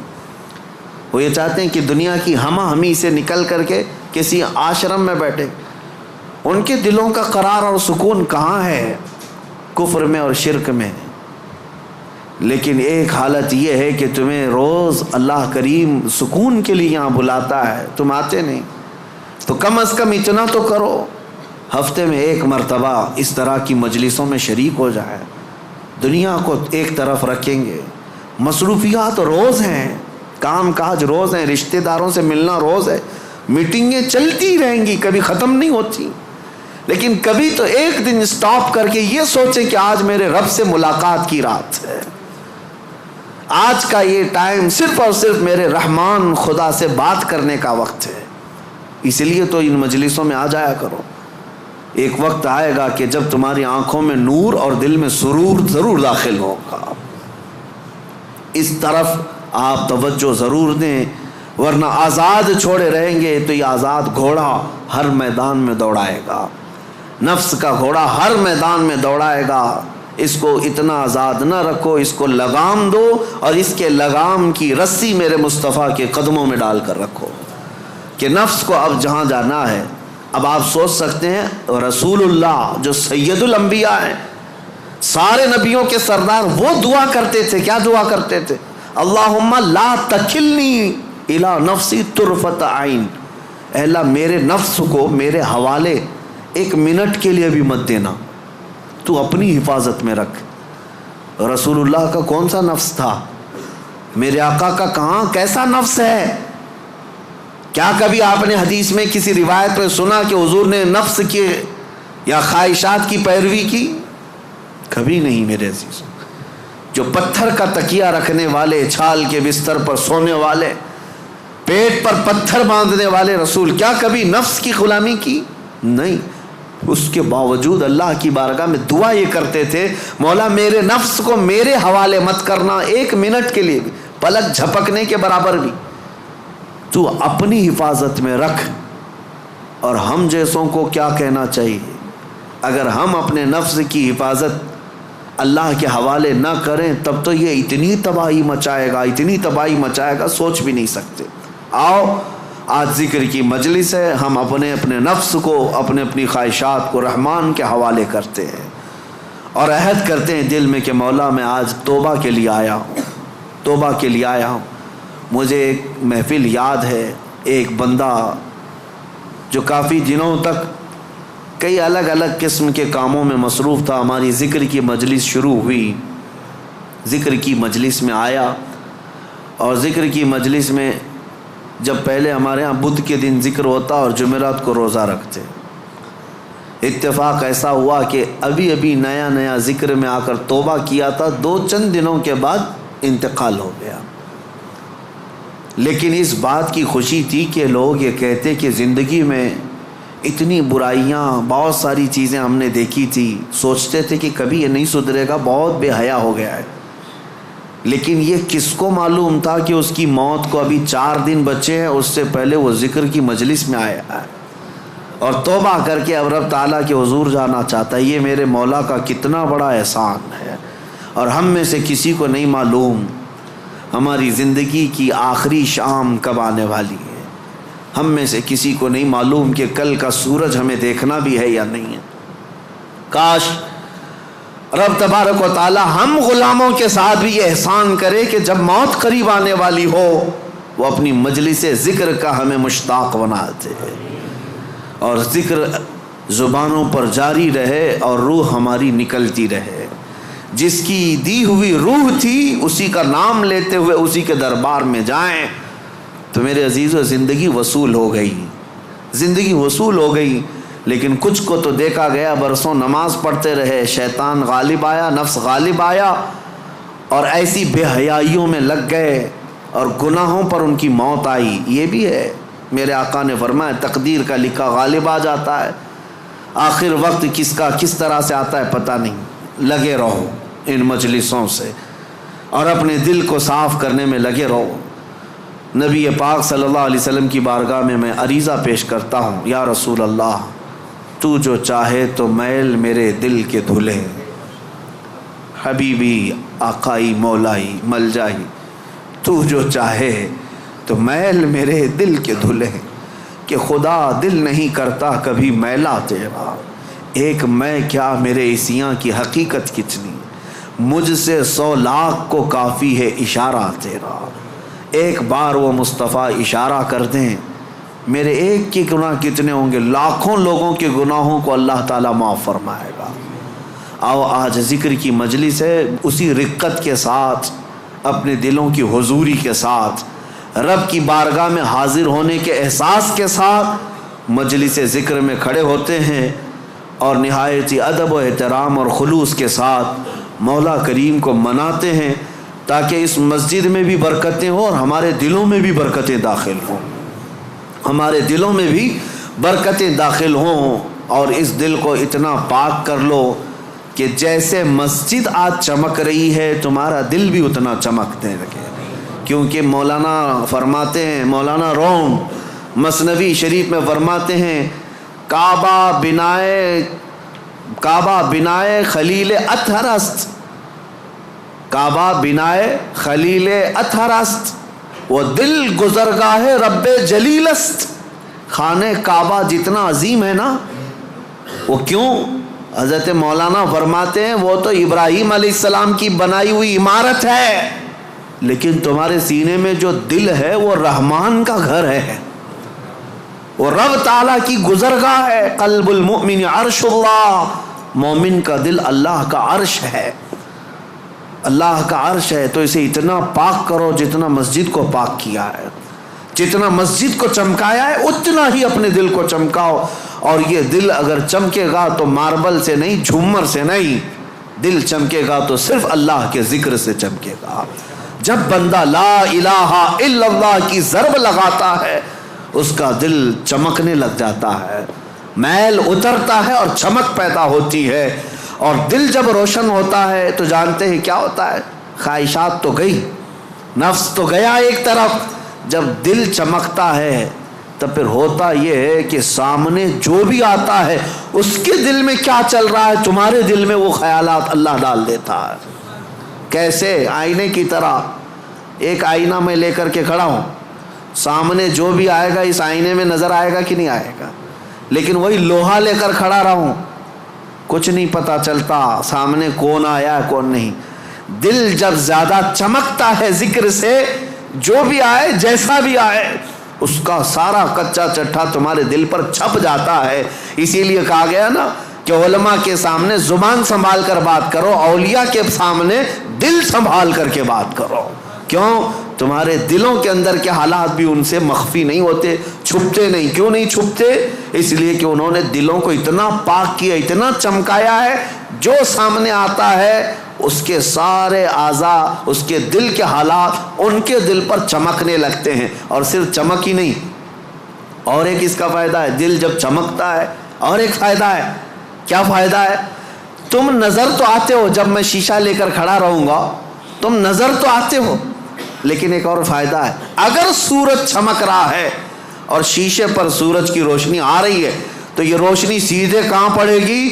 وہ یہ چاہتے ہیں کہ دنیا کی ہمہ ہمی سے نکل کر کے کسی آشرم میں بیٹھے۔ ان کے دلوں کا قرار اور سکون کہاں ہے؟ کفر میں اور شرک میں۔ لیکن ایک حالت یہ ہے کہ تمہیں روز اللہ کریم سکون کے لیے یہاں بلاتا ہے، تم آتے نہیں، تو کم از کم اتنا تو کرو، ہفتے میں 1 مرتبہ اس طرح کی مجلسوں میں شریک ہو جائے۔ دنیا کو ایک طرف رکھیں گے، مصروفیات روز ہیں، کام کاج روز ہیں، رشتہ داروں سے ملنا روز ہے، میٹنگیں چلتی رہیں گی، کبھی ختم نہیں ہوتی، لیکن کبھی تو ایک دن سٹاپ کر کے یہ سوچیں کہ آج میرے رب سے ملاقات کی رات ہے، آج کا یہ ٹائم صرف اور صرف میرے رحمان خدا سے بات کرنے کا وقت ہے۔ اس لیے تو ان مجلسوں میں آ جایا کرو۔ ایک وقت آئے گا کہ جب تمہاری آنکھوں میں نور اور دل میں سرور ضرور داخل ہوگا، اس طرف آپ توجہ ضرور دیں، ورنہ آزاد چھوڑے رہیں گے تو یہ آزاد گھوڑا ہر میدان میں دوڑائے گا، نفس کا گھوڑا ہر میدان میں دوڑائے گا۔ اس کو اتنا آزاد نہ رکھو، اس کو لگام دو، اور اس کے لگام کی رسی میرے مصطفیٰ کے قدموں میں ڈال کر رکھو کہ نفس کو اب جہاں جانا ہے۔ اب آپ سوچ سکتے ہیں رسول اللہ جو سید الانبیاء ہیں، سارے نبیوں کے سردار، وہ دعا کرتے تھے، کیا دعا کرتے تھے؟ اللہم لا تکلنی الی نفسی طرفۃ عین، اے اللہ میرے نفس کو میرے حوالے 1 منٹ کے لیے بھی مت دینا، تو اپنی حفاظت میں رکھ۔ رسول اللہ کا کون سا نفس تھا؟ میرے آقا کا کہاں کیسا نفس ہے؟ کیا کبھی آپ نے حدیث میں کسی روایت میں سنا کہ حضور نے نفس کی یا خواہشات کی پیروی کی؟ کبھی نہیں میرے عزیز۔ جو پتھر کا تکیہ رکھنے والے، چھال کے بستر پر سونے والے، پیٹ پر پتھر باندھنے والے رسول، کیا کبھی نفس کی غلامی کی؟ نہیں۔ اس کے باوجود اللہ کی بارگاہ میں دعا یہ کرتے تھے، مولا میرے نفس کو میرے حوالے مت کرنا 1 منٹ کے لیے بھی، پلک جھپکنے کے برابر بھی، تو اپنی حفاظت میں رکھ۔ اور ہم جیسوں کو کیا کہنا چاہیے؟ اگر ہم اپنے نفس کی حفاظت اللہ کے حوالے نہ کریں تب تو یہ اتنی تباہی مچائے گا، اتنی تباہی مچائے گا، سوچ بھی نہیں سکتے۔ آؤ آج ذکر کی مجلس ہے، ہم اپنے نفس کو، اپنی خواہشات کو رحمان کے حوالے کرتے ہیں اور عہد کرتے ہیں دل میں کہ مولا میں آج توبہ کے لیے آیا ہوں، توبہ کے لیے آیا ہوں۔ مجھے ایک محفل یاد ہے، ایک بندہ جو کافی دنوں تک کئی الگ الگ قسم کے کاموں میں مصروف تھا، ہماری ذکر کی مجلس شروع ہوئی، ذکر کی مجلس میں آیا، اور ذکر کی مجلس میں جب پہلے ہمارے ہاں بدھ کے دن ذکر ہوتا اور جمعرات کو روزہ رکھتے. اتفاق ایسا ہوا کہ ابھی ابھی نیا نیا ذکر میں آ کر توبہ کیا تھا، 2 دنوں کے بعد انتقال ہو گیا. لیکن اس بات کی خوشی تھی کہ لوگ یہ کہتے کہ زندگی میں اتنی برائیاں، بہت ساری چیزیں ہم نے دیکھی تھی، سوچتے تھے کہ کبھی یہ نہیں سدھرے گا، بہت بے حیا ہو گیا ہے. لیکن یہ کس کو معلوم تھا کہ اس کی موت کو ابھی 4 دن بچے ہیں، اس سے پہلے وہ ذکر کی مجلس میں آیا ہے اور توبہ کر کے اب رب تعالیٰ کے حضور جانا چاہتا ہے. یہ میرے مولا کا کتنا بڑا احسان ہے. اور ہم میں سے کسی کو نہیں معلوم ہماری زندگی کی آخری شام کب آنے والی ہے. ہم میں سے کسی کو نہیں معلوم کہ کل کا سورج ہمیں دیکھنا بھی ہے یا نہیں ہے. کاش رب تبارک و تعالی ہم غلاموں کے ساتھ بھی یہ احسان کرے کہ جب موت قریب آنے والی ہو وہ اپنی مجلس ذکر کا ہمیں مشتاق بنا دے اور ذکر زبانوں پر جاری رہے اور روح ہماری نکلتی رہے. جس کی دی ہوئی روح تھی اسی کا نام لیتے ہوئے اسی کے دربار میں جائیں تو میرے عزیزو زندگی وصول ہو گئی، زندگی وصول ہو گئی. لیکن کچھ کو تو دیکھا گیا برسوں نماز پڑھتے رہے، شیطان غالب آیا، نفس غالب آیا اور ایسی بے حیائیوں میں لگ گئے اور گناہوں پر ان کی موت آئی. یہ بھی ہے، میرے آقا نے فرمایا تقدیر کا لکھا غالب آ جاتا ہے. آخر وقت کس کا کس طرح سے آتا ہے پتہ نہیں. لگے رہو ان مجلسوں سے اور اپنے دل کو صاف کرنے میں لگے رہو. نبی پاک صلی اللہ علیہ وسلم کی بارگاہ میں عریضہ پیش کرتا ہوں، یا رسول اللہ تو جو چاہے تو میل میرے دل کے دھلے، حبیبی آقائی مولائی ملجائی، تو جو چاہے تو میل میرے دل کے دھلے کہ خدا دل نہیں کرتا کبھی میلا تیرا. ایک میں کیا میرے عصیاں کی حقیقت کتنی، مجھ سے 100 لاکھ کو کافی ہے اشارہ تیرا. ایک بار وہ مصطفیٰ اشارہ کر دیں میرے ایک کے گناہ کتنے ہوں گے، لاکھوں لوگوں کے گناہوں کو اللہ تعالیٰ معاف فرمائے گا. آؤ آج ذکر کی مجلس ہے، اسی رقت کے ساتھ اپنے دلوں کی حضوری کے ساتھ رب کی بارگاہ میں حاضر ہونے کے احساس کے ساتھ مجلس ذکر میں کھڑے ہوتے ہیں اور نہایت ہی ادب و احترام اور خلوص کے ساتھ مولا کریم کو مناتے ہیں تاکہ اس مسجد میں بھی برکتیں ہوں اور ہمارے دلوں میں بھی برکتیں داخل ہوں، ہمارے دلوں میں بھی برکتیں داخل ہوں. اور اس دل کو اتنا پاک کر لو کہ جیسے مسجد آج چمک رہی ہے تمہارا دل بھی اتنا چمکنے لگے. کیونکہ مولانا فرماتے ہیں، مولانا روم مثنوی شریف میں فرماتے ہیں کعبہ بنائے خلیل اطہر است، کعبہ بنائے خلیل اطہر است، وہ دل گزرگاہ رب جلیل است. خانہ کعبہ جتنا عظیم ہے نا، وہ کیوں؟ حضرت مولانا فرماتے ہیں وہ تو ابراہیم علیہ السلام کی بنائی ہوئی عمارت ہے، لیکن تمہارے سینے میں جو دل ہے وہ رحمان کا گھر ہے، وہ رب تعالیٰ کی گزرگاہ ہے. قلب المؤمن عرش اللہ، مومن کا دل اللہ کا عرش ہے، اللہ کا عرش ہے. تو اسے اتنا پاک کرو جتنا مسجد کو پاک کیا ہے، جتنا مسجد کو چمکایا ہے اتنا ہی اپنے دل کو چمکاؤ. اور یہ دل اگر چمکے گا تو ماربل سے نہیں، جھومر سے نہیں، دل چمکے گا تو صرف اللہ کے ذکر سے چمکے گا. جب بندہ لا الہ الا اللہ کی ضرب لگاتا ہے اس کا دل چمکنے لگ جاتا ہے، میل اترتا ہے اور چمک پیدا ہوتی ہے. اور دل جب روشن ہوتا ہے تو جانتے ہیں کیا ہوتا ہے، خواہشات تو گئی، نفس تو گیا ایک طرف. جب دل چمکتا ہے تو پھر ہوتا یہ ہے کہ سامنے جو بھی آتا ہے اس کے دل میں کیا چل رہا ہے تمہارے دل میں وہ خیالات اللہ ڈال دیتا ہے. کیسے؟ آئینے کی طرح. ایک آئینہ میں لے کر کے کھڑا ہوں، سامنے جو بھی آئے گا اس آئینے میں نظر آئے گا کہ نہیں آئے گا، لیکن وہی لوہا لے کر کھڑا رہوں کچھ نہیں پتا چلتا سامنے کون آیا کون نہیں. دل جب زیادہ چمکتا ہے ذکر سے، جو بھی آئے جیسا بھی آئے اس کا سارا کچا چٹھا تمہارے دل پر چھپ جاتا ہے. اسی لیے کہا گیا نا کہ علماء کے سامنے زبان سنبھال کر بات کرو، اولیاء کے سامنے دل سنبھال کر کے بات کرو. کیوں؟ تمہارے دلوں کے اندر کے حالات بھی ان سے مخفی نہیں ہوتے، چھپتے نہیں۔ کیوں نہیں چھپتے؟ اس لیے کہ انہوں نے دلوں کو اتنا پاک کیا، اتنا چمکایا ہے، جو سامنے آتا ہے اس کے سارے اعضاء، اس کے دل کے حالات ان کے دل پر چمکنے لگتے ہیں۔ اور صرف چمک ہی نہیں، اور ایک اس کا فائدہ ہے، دل جب چمکتا ہے اور ایک فائدہ ہے۔ کیا فائدہ ہے؟ تم نظر تو آتے ہو، جب میں شیشہ لے کر کھڑا رہوں گا تم نظر تو آتے ہو، لیکن ایک اور فائدہ ہے، اگر سورج چمک رہا ہے اور شیشے پر سورج کی روشنی آ رہی ہے تو یہ روشنی سیدھے کہاں پڑے گی؟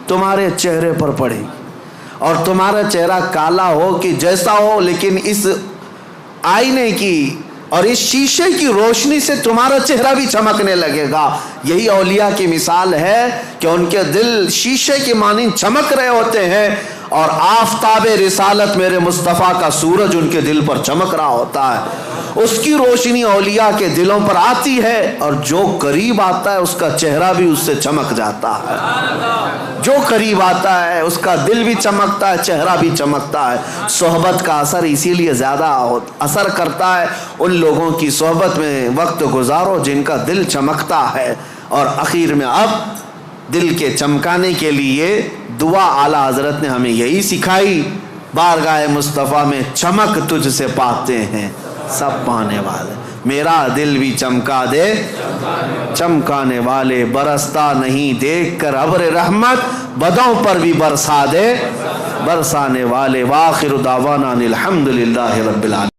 تمہارے چہرے پر پڑے گی، اور تمہارا چہرہ کالا ہو کہ جیسا ہو، لیکن اس آئینے کی اور اس شیشے کی روشنی سے تمہارا چہرہ بھی چمکنے لگے گا۔ یہی اولیاء کی مثال ہے کہ ان کے دل شیشے کی مانند چمک رہے ہوتے ہیں، اور آفتاب رسالت میرے مصطفیٰ کا سورج ان کے دل پر چمک رہا ہوتا ہے، اس کی روشنی اولیاء کے دلوں پر آتی ہے، اور جو قریب آتا ہے اس کا چہرہ بھی اس سے چمک جاتا ہے۔ جو قریب آتا ہے اس کا دل بھی چمکتا ہے، چہرہ بھی چمکتا ہے۔ صحبت کا اثر اسی لیے زیادہ اثر کرتا ہے، ان لوگوں کی صحبت میں وقت گزارو جن کا دل چمکتا ہے۔ اور اخیر میں اب دل کے چمکانے کے لیے دعا اعلیٰ حضرت نے ہمیں یہی سکھائی، بارگاہ مصطفیٰ میں چمک تجھ سے پاتے ہیں سب پانے والے، میرا دل بھی چمکا دے چمکانے والے، برستا نہیں دیکھ کر ابر رحمت، بدوں پر بھی برسا دے برسانے والے۔ وآخر دعوانا الحمدللہ رب العالمین۔